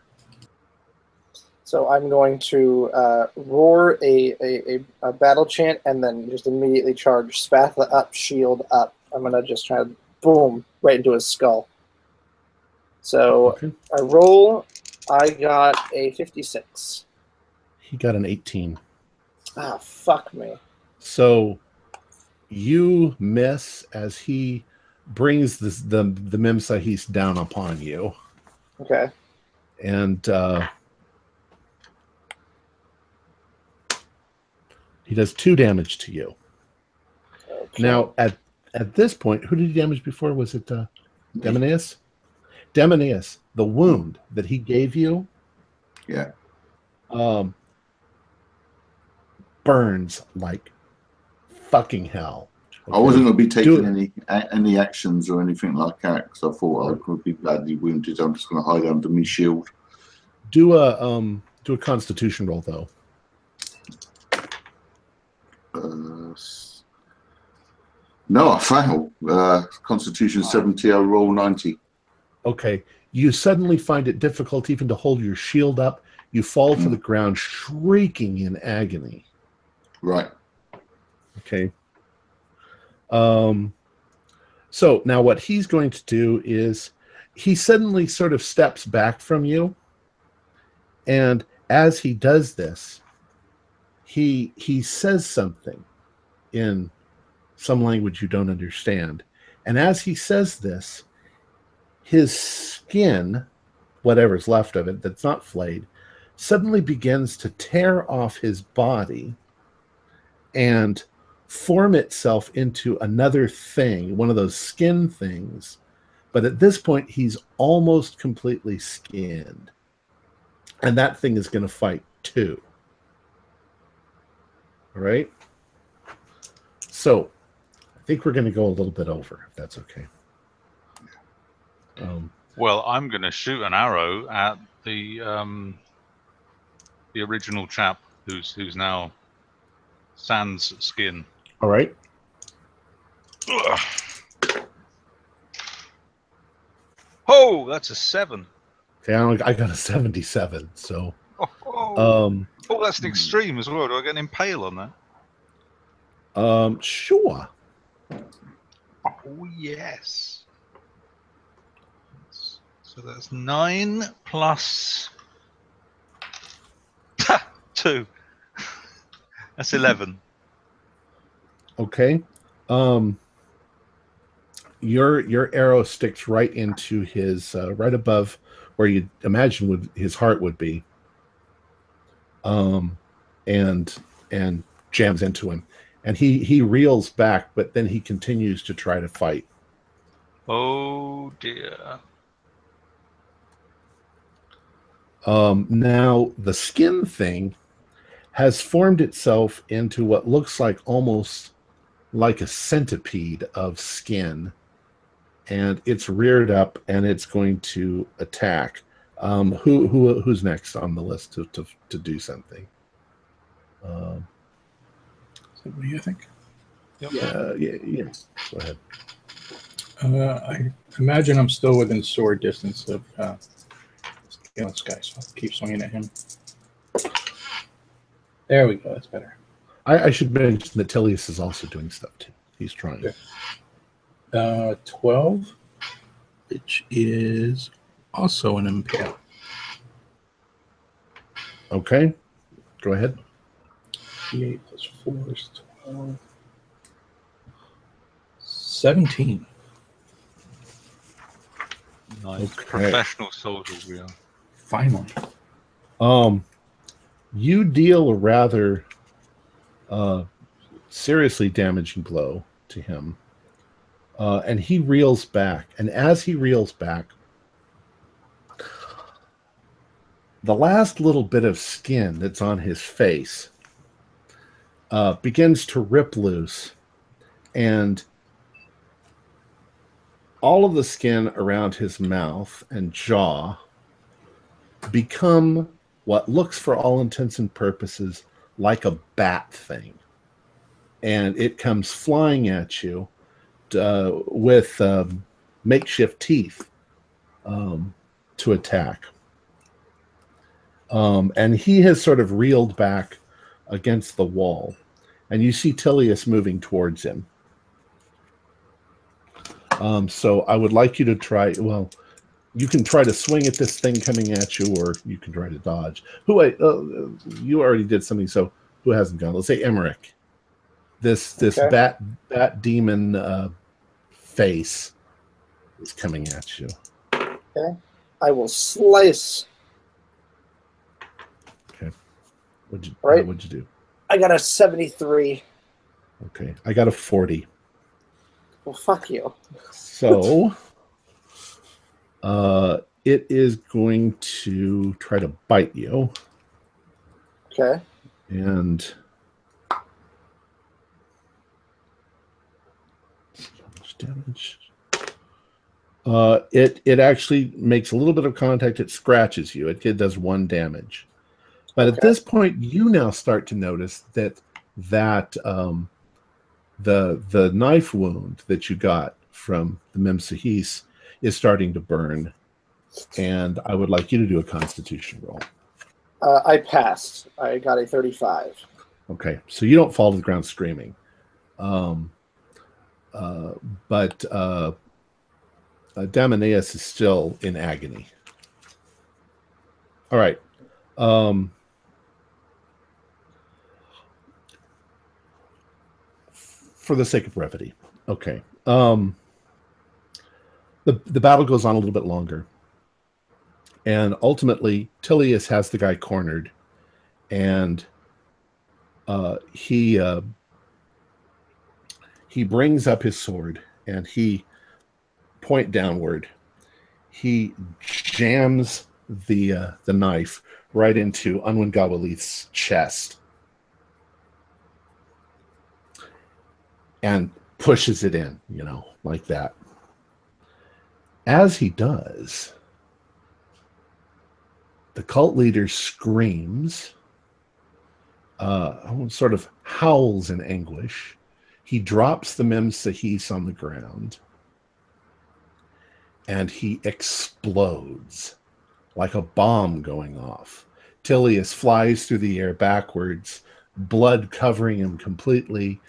So I'm going to roar a battle chant and then just immediately charge Spatula up, shield up. I'm going to just try to boom right into his skull. So Okay. I roll. I got a 56. He got an 18. Ah, fuck me. So you miss as he brings the Memsahis down upon you. Okay. And he does 2 damage to you. Okay. Now, at this point, who did he damage before? Was it Demoneus? Demoneus, the wound that he gave you, Yeah. burns like fucking hell. Okay. I wasn't going to be taking any actions or anything like that because I thought I could be badly wounded. I'm just going to hide under my shield. Do a Constitution roll though. No, I fail. Constitution 70, I roll 90. Okay. You suddenly find it difficult even to hold your shield up. You fall to the ground shrieking in agony. Right. Okay. So now what he's going to do is he suddenly sort of steps back from you. And as he does this, he says something in some language you don't understand. And as he says this, his skin, whatever's left of it that's not flayed, suddenly begins to tear off his body and form itself into another thing, one of those skin things. But at this point, he's almost completely skinned. And that thing is going to fight too. All right? So, I think we're going to go a little bit over, if that's okay. Well, I'm going to shoot an arrow at the original chap who's now sans skin. All right. Ugh. Oh, that's a 7. Okay, I got a 77. So, oh, that's an extreme as well. Do I get an impale on that? Sure. Oh yes. So that's 9 plus 2. That's 11. Okay. Your arrow sticks right into his right above where you'd imagine his heart would be. And jams into him. And he reels back, but then he continues to try to fight. Oh dear. Now the skin thing has formed itself into what looks like almost like a centipede of skin, and it's reared up and it's going to attack. Who's next on the list to do something? Somebody, I think. Yep. Yeah. Go ahead. I imagine I'm still within sword distance of this guy, so I'll keep swinging at him. There we go. That's better. I should mention that Tilius is also doing stuff too. He's trying. 12, which is also an impale. Okay. Go ahead. 8 plus 4 is 12. 17. Nice. Okay. Professional soldiers we are. Finally. You deal a rather seriously damaging blow to him, and he reels back. And as he reels back, the last little bit of skin that's on his face begins to rip loose, and all of the skin around his mouth and jaw become what looks, for all intents and purposes, like a bat thing. And it comes flying at you with makeshift teeth to attack. And he has sort of reeled back against the wall. And you see Tilius moving towards him. So I would like you to try, well, you can try to swing at this thing coming at you, or you can try to dodge. You already did something, so who hasn't gone? Let's say Emmerich. This Okay. bat demon face is coming at you. Okay. I will slice. Okay. What'd you do? I got a 73. Okay. I got a 40. Well, fuck you. So it is going to try to bite you. Okay. And how much damage? It actually makes a little bit of contact. It scratches you. It does 1 damage. But at this point, you now start to notice that the knife wound that you got from the Memsahis is starting to burn. And I would like you to do a Constitution roll. I passed. I got a 35. Okay, so you don't fall to the ground screaming. But Damaeus is still in agony. All right. For the sake of brevity. Okay. The battle goes on a little bit longer. And ultimately, Tilius has the guy cornered. And he brings up his sword, and he, point downward, he jams the knife right into Unwin Gawalith's chest and pushes it in, like that. As he does, the cult leader screams, sort of howls in anguish. He drops the Memsahis on the ground, and he explodes like a bomb going off. Tilius flies through the air backwards, blood covering him completely.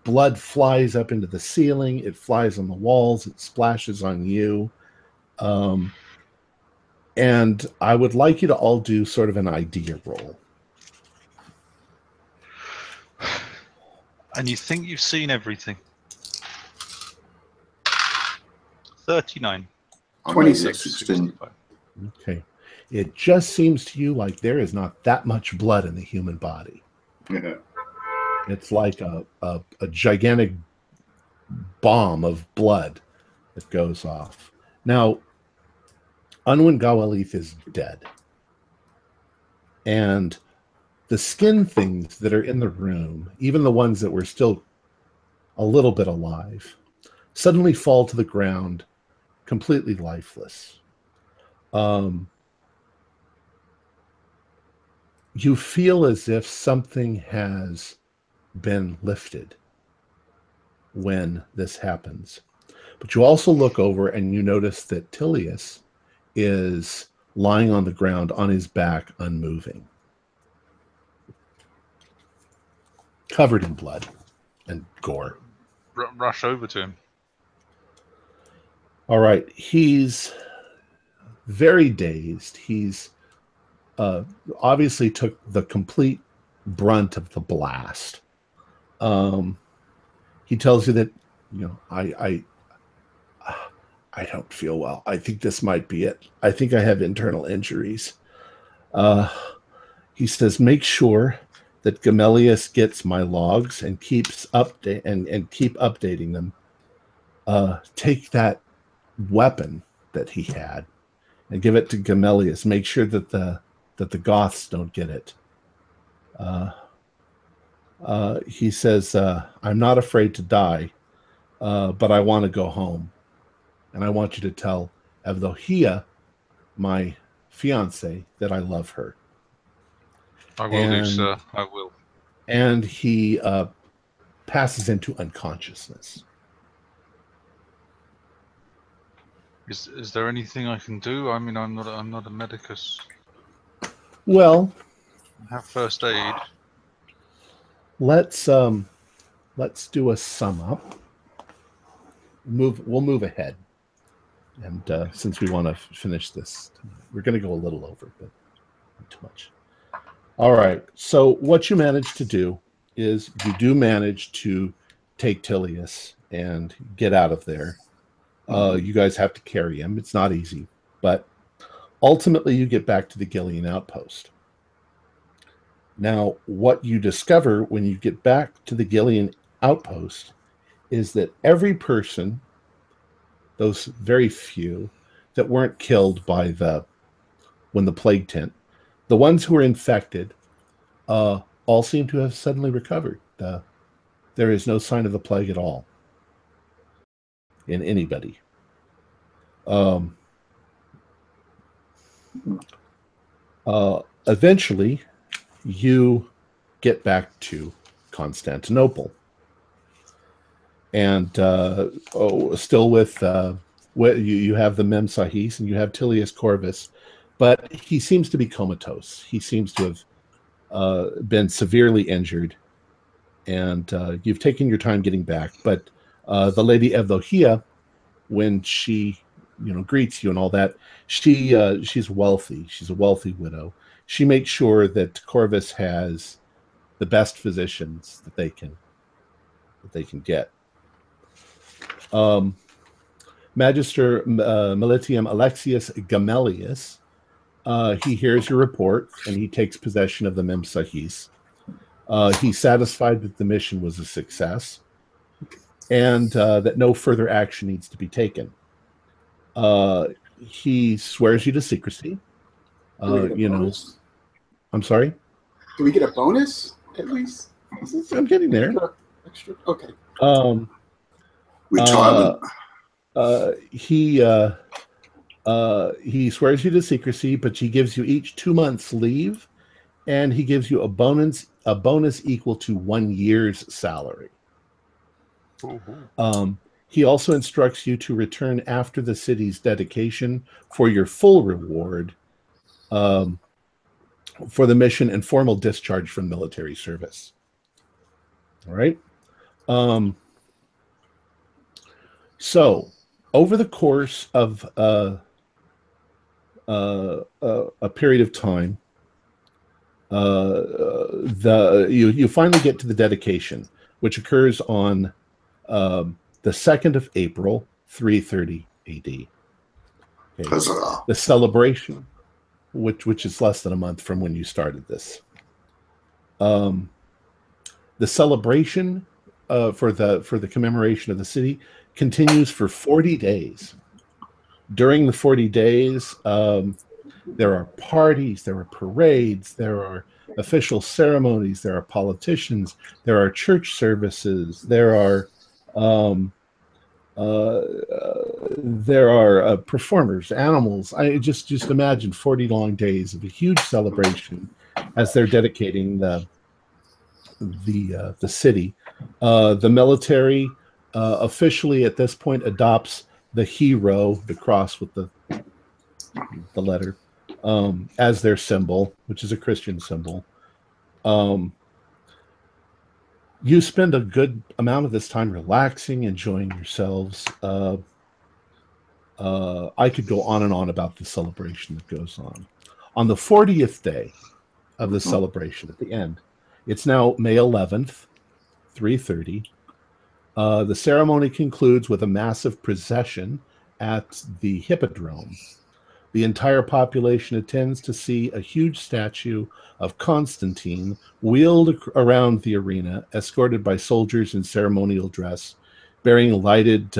Blood flies up into the ceiling. It flies on the walls. It splashes on you. And I would like you to all do sort of an idea roll. And you think you've seen everything. 39. 26. 16. Okay. It just seems to you like there is not that much blood in the human body. Yeah. It's like a gigantic bomb of blood that goes off. Now, Unwin Gawalith is dead. And the skin things that are in the room, even the ones that were still a little bit alive, suddenly fall to the ground, completely lifeless. You feel as if something has been lifted when this happens. But you also look over and you notice that Tilius is lying on the ground on his back, unmoving, covered in blood and gore. Rush over to him. All right. He's very dazed. He's obviously took the complete brunt of the blast. He tells you that, I don't feel well. I think this might be it. I think I have internal injuries. He says, make sure that Gamelius gets my logs and keeps and keep updating them. Take that weapon that he had and give it to Gamelius. Make sure that the Goths don't get it. He says, I'm not afraid to die, but I want to go home. And I want you to tell Evdohia, my fiance, that I love her. I will do, sir. I will. And he passes into unconsciousness. Is there anything I can do? I mean, I'm not a medicus. Well, I have first aid. Let's do a sum up. We'll move ahead. And since we want to finish this, we're going to go a little over, but not too much. All right. So what you manage to do is you do manage to take Tilius and get out of there. You guys have to carry him. It's not easy, but ultimately you get back to the Gillian outpost. Now, what you discover when you get back to the Gillian outpost is that every person, those very few that weren't killed by when the plague tent, the ones who were infected, all seem to have suddenly recovered. There is no sign of the plague at all in anybody. Eventually, you get back to Constantinople. And still with you have the Memsahis and you have Tilius Corvus, but he seems to be comatose. He seems to have been severely injured, and you've taken your time getting back. But the Lady Evdohia, when she greets you and all that, she's wealthy. She's a wealthy widow. She makes sure that Corvus has the best physicians that they can get. Magister Militium Alexius Gamelius, he hears your report and he takes possession of the Memsahis. He's satisfied that the mission was a success and that no further action needs to be taken. He swears you to secrecy. I'm sorry? Do we get a bonus at least? I'm getting there. Extra? Okay. Retirement. He swears you to secrecy, but he gives you each 2 months leave, and he gives you a bonus equal to 1 year's salary. He also instructs you to return after the city's dedication for your full reward for the mission and formal discharge from military service. All right. So, over the course of a period of time, you finally get to the dedication, which occurs on the 2nd of April, 330 AD. Okay. The celebration, which is less than a month from when you started this. The celebration for the commemoration of the city continues for 40 days. During the 40 days, there are parties, there are parades, there are official ceremonies, there are politicians, there are church services, there are performers, animals. I just imagine 40 long days of a huge celebration as they're dedicating the city. The military officially at this point adopts the hero, the cross with the letter, as their symbol, which is a Christian symbol. You spend a good amount of this time relaxing, enjoying yourselves. I could go on and on about the celebration that goes on. On the 40th day of the celebration at the end, it's now May 11th, 3:30. The ceremony concludes with a massive procession at the Hippodrome. The entire population attends to see a huge statue of Constantine wheeled around the arena, escorted by soldiers in ceremonial dress, bearing lighted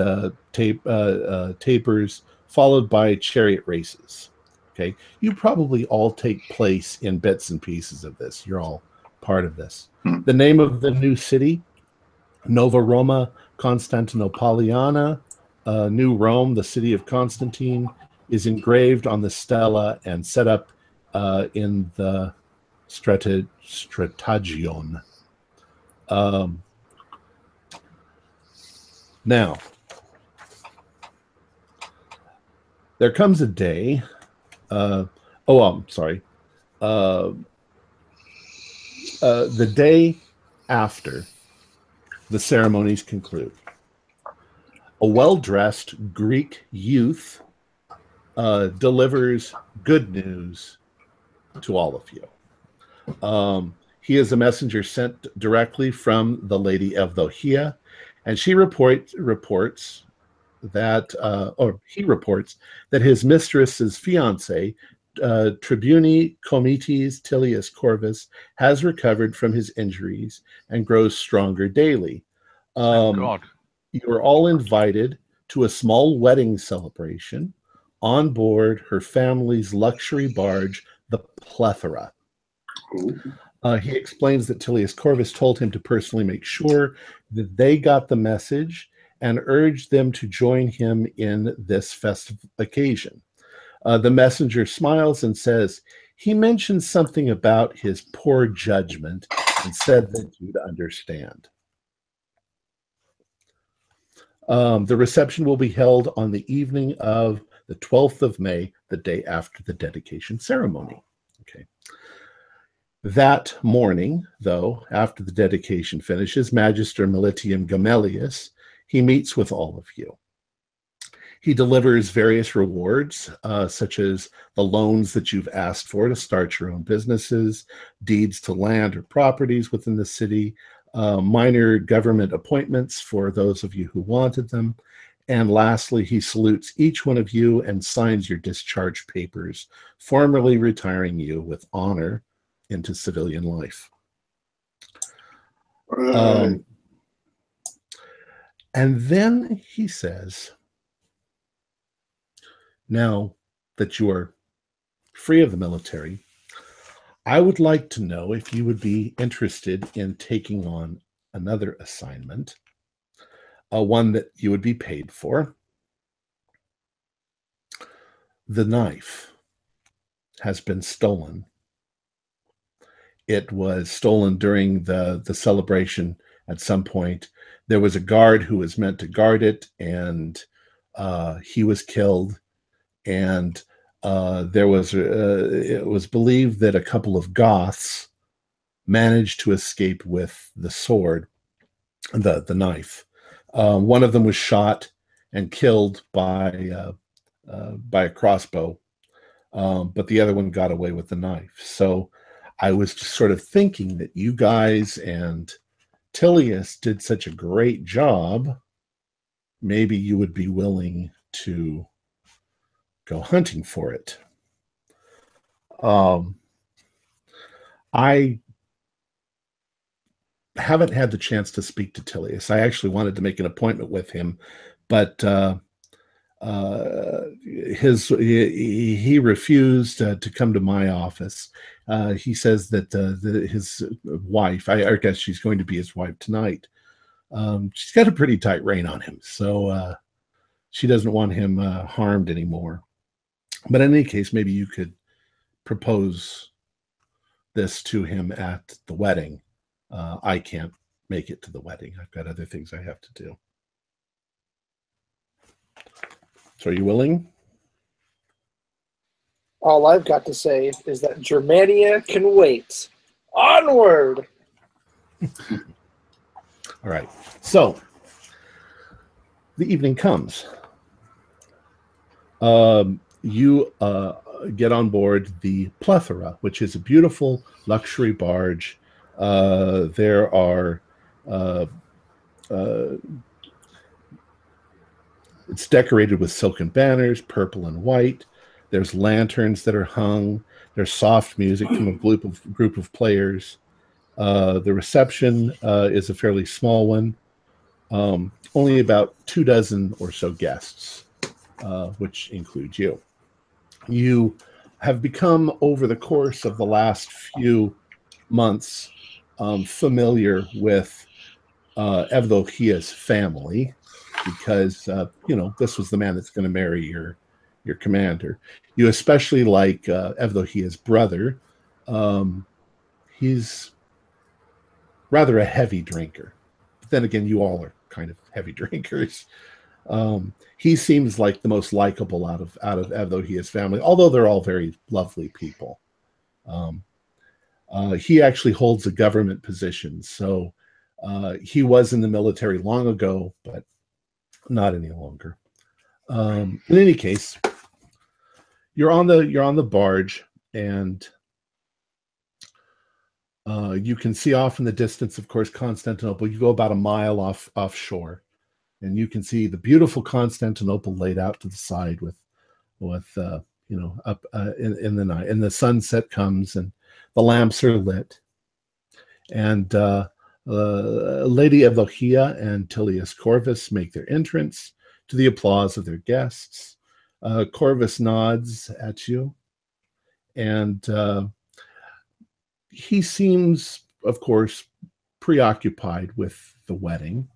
tapers, followed by chariot races. Okay, you probably all take place in bits and pieces of this. You're all part of this. The name of the new city, Nova Roma Constantinopolitana, New Rome, the city of Constantine, is engraved on the stela and set up in the Stratagion. Now, there comes a day. I'm sorry. The day after the ceremonies conclude, a well-dressed Greek youth delivers good news to all of you. He is a messenger sent directly from the Lady Evdokia, and she reports that, he reports that his mistress's fiance, Tribuni Comites Tilius Corvus, has recovered from his injuries and grows stronger daily. Thank God. You are all invited to a small wedding celebration on board her family's luxury barge, the Plethora. He explains that Tilius Corvus told him to personally make sure that they got the message and urged them to join him in this festive occasion. The messenger smiles and says, he mentioned something about his poor judgment and said that you'd understand. The reception will be held on the evening of the 12th of May, the day after the dedication ceremony. Okay. That morning, though, after the dedication finishes, Magister Militium Gamelius, he meets with all of you. He delivers various rewards, such as the loans that you've asked for to start your own businesses, deeds to land or properties within the city, minor government appointments for those of you who wanted them. And lastly, he salutes each one of you and signs your discharge papers, formally retiring you with honor into civilian life. And then he says, now that you are free of the military, I would like to know if you would be interested in taking on another assignment, one that you would be paid for. The knife has been stolen. It was stolen during the celebration at some point. There was a guard who was meant to guard it, and he was killed. And it was believed that a couple of Goths managed to escape with the sword, the knife. One of them was shot and killed by a crossbow, but the other one got away with the knife. So I was just sort of thinking that you guys and Tilius did such a great job, maybe you would be willing to go hunting for it. I haven't had the chance to speak to Tilius. I actually wanted to make an appointment with him, but he refused to come to my office. He says that his wife, I guess she's going to be his wife tonight, she's got a pretty tight rein on him, so she doesn't want him harmed anymore. But in any case, maybe you could propose this to him at the wedding. I can't make it to the wedding. I've got other things I have to do. So are you willing? All I've got to say is that Germania can wait. Onward! All right. So the evening comes. You get on board the Plethora, which is a beautiful luxury barge. There are it's decorated with silken banners, purple and white. There's lanterns that are hung. There's soft music from a group of players. The reception is a fairly small one. Only about 24 or so guests, which includes you. You have become, over the course of the last few months, familiar with Evdokia's family, because this was the man that's going to marry your commander. You especially like Evdokia's brother. He's rather a heavy drinker. But then again, you all are kind of heavy drinkers. He seems like the most likable out of Evdokia's family, although they're all very lovely people. He actually holds a government position, so he was in the military long ago, but not any longer. In any case, you're on the barge, and you can see off in the distance, of course, Constantinople. You go about a mile offshore, and you can see the beautiful Constantinople laid out to the side with up in the night. And the sunset comes, and the lamps are lit, and Lady Evdokia and Tilius Corvus make their entrance to the applause of their guests. Corvus nods at you, and he seems, of course, preoccupied with the wedding.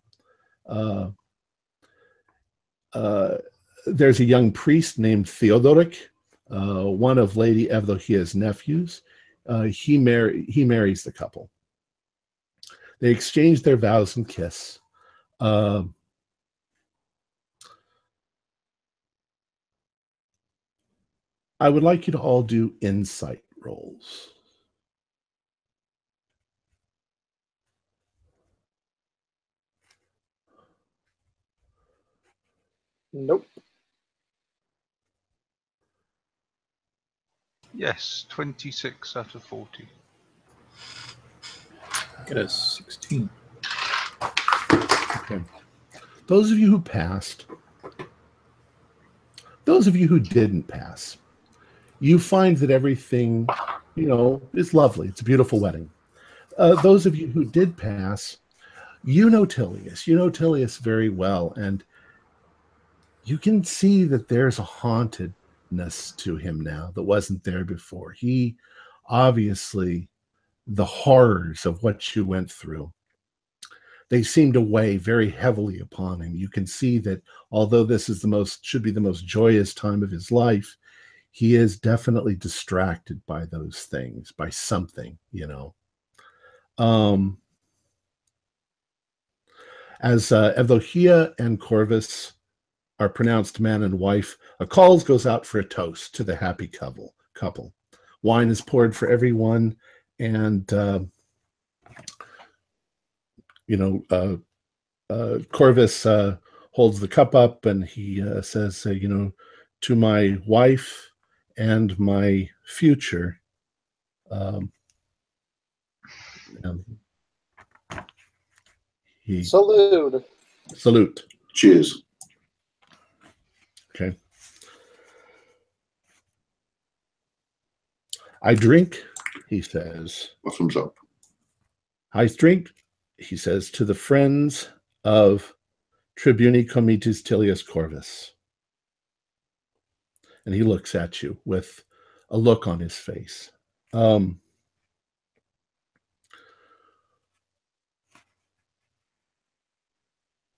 There's a young priest named Theodoric, one of Lady Evdokia's nephews. He marries the couple. They exchange their vows and kiss. I would like you to all do insight rolls. Nope. Yes, 26 out of 40. Get a 16. Okay. Those of you who passed, those of you who didn't pass, you find that everything, is lovely. It's a beautiful wedding. Those of you who did pass, you know Tilius. You know Tilius very well, and you can see that there's a hauntedness to him now that wasn't there before. He obviously, the horrors of what you went through, they seem to weigh very heavily upon him. You can see that although this is should be the most joyous time of his life, he is definitely distracted by those things, by something, As Evdokia and Corvus are pronounced man and wife, a call goes out for a toast to the happy couple. Wine is poured for everyone, and Corvus holds the cup up, and he says, to my wife and my future. Salute. Cheers. Okay. I drink, he says. Bottoms up. I drink, he says, to the friends of Tribuni Comitis Tilius Corvus. And he looks at you with a look on his face. And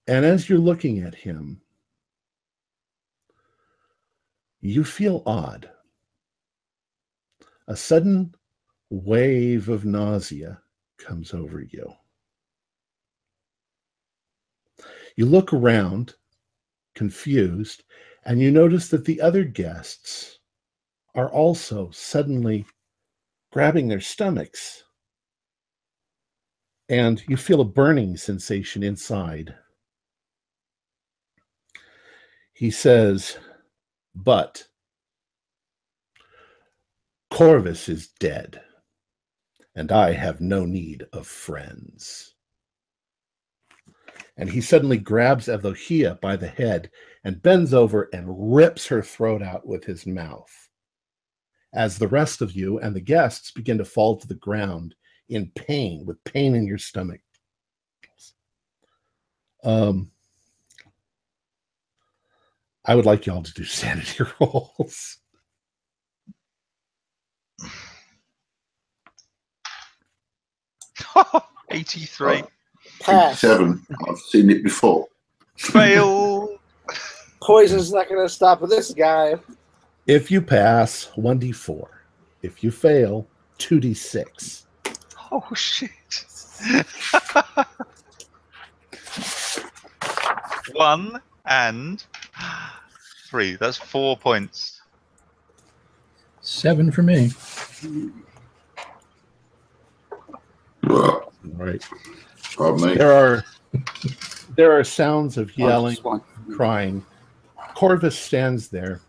as you're looking at him, you feel odd. A sudden wave of nausea comes over you. You look around, confused, and you notice that the other guests are also suddenly grabbing their stomachs. And you feel a burning sensation inside. He says, "But Corvus is dead, and I have no need of friends." And he suddenly grabs Evdokia by the head and bends over and rips her throat out with his mouth, as the rest of you and the guests begin to fall to the ground in pain, with pain in your stomach. I would like y'all to do sanity rolls. 83. Pass. 7. I've seen it before. Fail. Poison's not going to stop with this guy. If you pass, 1d4. If you fail, 2d6. Oh, shit. 1 and 3. That's 4 points. 7 for me. All right. Pardon me. There are sounds of yelling, Just one. crying. Corvus stands there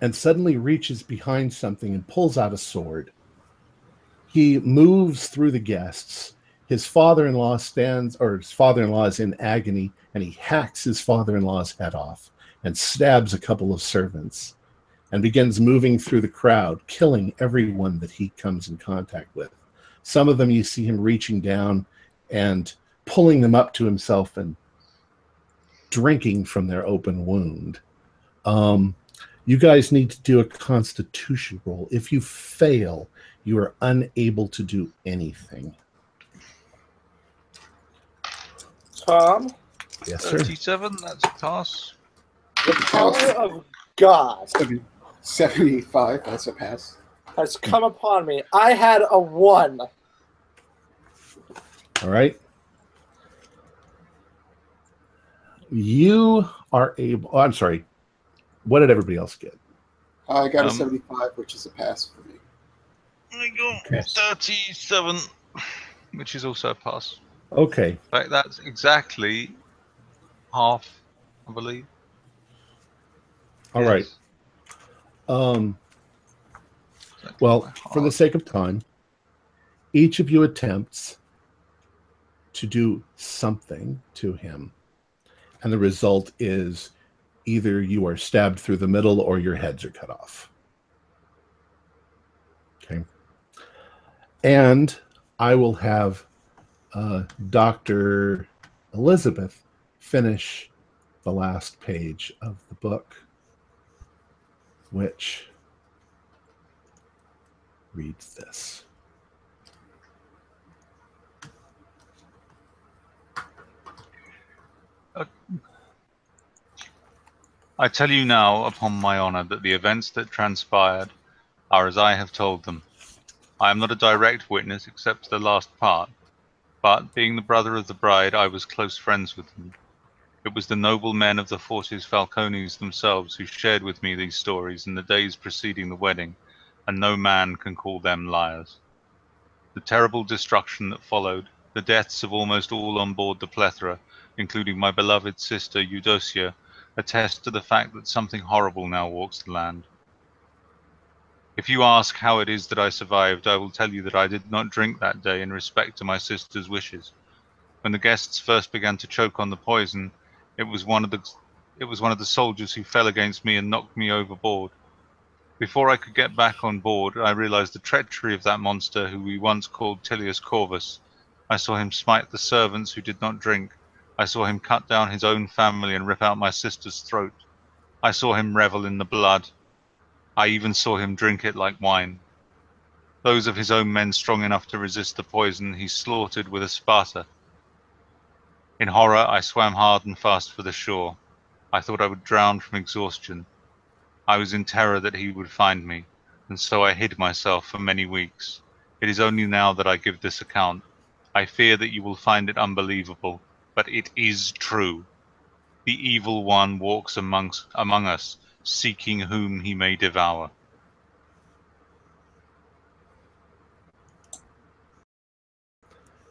and suddenly reaches behind something and pulls out a sword. He moves through the guests. His father-in-law is in agony, and he hacks his father-in-law's head off and stabs a couple of servants and begins moving through the crowd, killing everyone that he comes in contact with. Some of them, you see him reaching down and pulling them up to himself and drinking from their open wound. You guys need to do a constitution roll. If you fail, you are unable to do anything. Tom, Yes, sir. 37, that's a pass. the power of God 75, that's a pass. has come upon me. I had a 1. All right. You are able... Oh, I'm sorry. What did everybody else get? I got a 75, which is a pass for me. I got Yes. 37, which is also a pass. Okay. In fact, that's exactly half, I believe. All right. Well, for the sake of time, each of you attempts to do something to him. And the result is either you are stabbed through the middle or your heads are cut off. Okay. And I will have Dr. Elizabeth finish the last page of the book, which reads this. I tell you now, upon my honor, that the events that transpired are as I have told them. I am not a direct witness except to the last part, but, being the brother of the bride, I was close friends with them. It was the noble men of the Fortis Falcones themselves who shared with me these stories in the days preceding the wedding, and no man can call them liars. The terrible destruction that followed, the deaths of almost all on board the Plethora, including my beloved sister Eudocia, attest to the fact that something horrible now walks the land. If you ask how it is that I survived, I will tell you that I did not drink that day in respect to my sister's wishes. When the guests first began to choke on the poison, it was one of the soldiers who fell against me and knocked me overboard. Before I could get back on board, I realized the treachery of that monster who we once called Tilius Corvus. I saw him smite the servants who did not drink. I saw him cut down his own family and rip out my sister's throat. I saw him revel in the blood. I even saw him drink it like wine. Those of his own men strong enough to resist the poison he slaughtered with a Sparta. In horror, I swam hard and fast for the shore. I thought I would drown from exhaustion. I was in terror that he would find me, and so I hid myself for many weeks. It is only now that I give this account. I fear that you will find it unbelievable, but it is true. The evil one walks among us, seeking whom he may devour.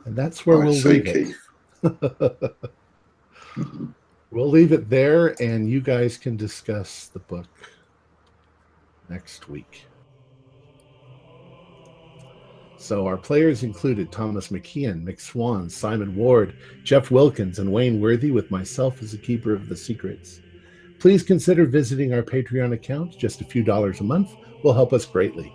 And that's where we'll leave it. We'll leave it there, and you guys can discuss the book next week. So our players included Thomas McKeon, Mick Swan, Simon Ward, Jeff Wilkins, and Wayne Worthy, with myself as the keeper of the secrets. Please consider visiting our Patreon account. Just a few dollars a month will help us greatly.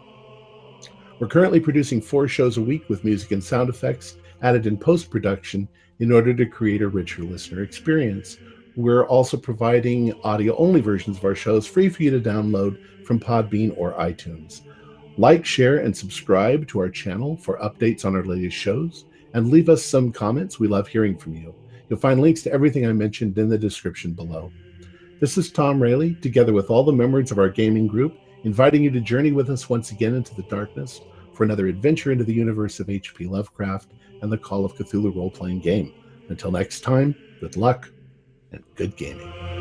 We're currently producing 4 shows a week with music and sound effects added in post-production in order to create a richer listener experience. We're also providing audio-only versions of our shows free for you to download from Podbean or iTunes. Like, share, and subscribe to our channel for updates on our latest shows, and leave us some comments. We love hearing from you. You'll find links to everything I mentioned in the description below. This is Tom Rayleigh, together with all the members of our gaming group, inviting you to journey with us once again into the darkness for another adventure into the universe of H.P. Lovecraft and the Call of Cthulhu role-playing game. Until next time, good luck and good gaming.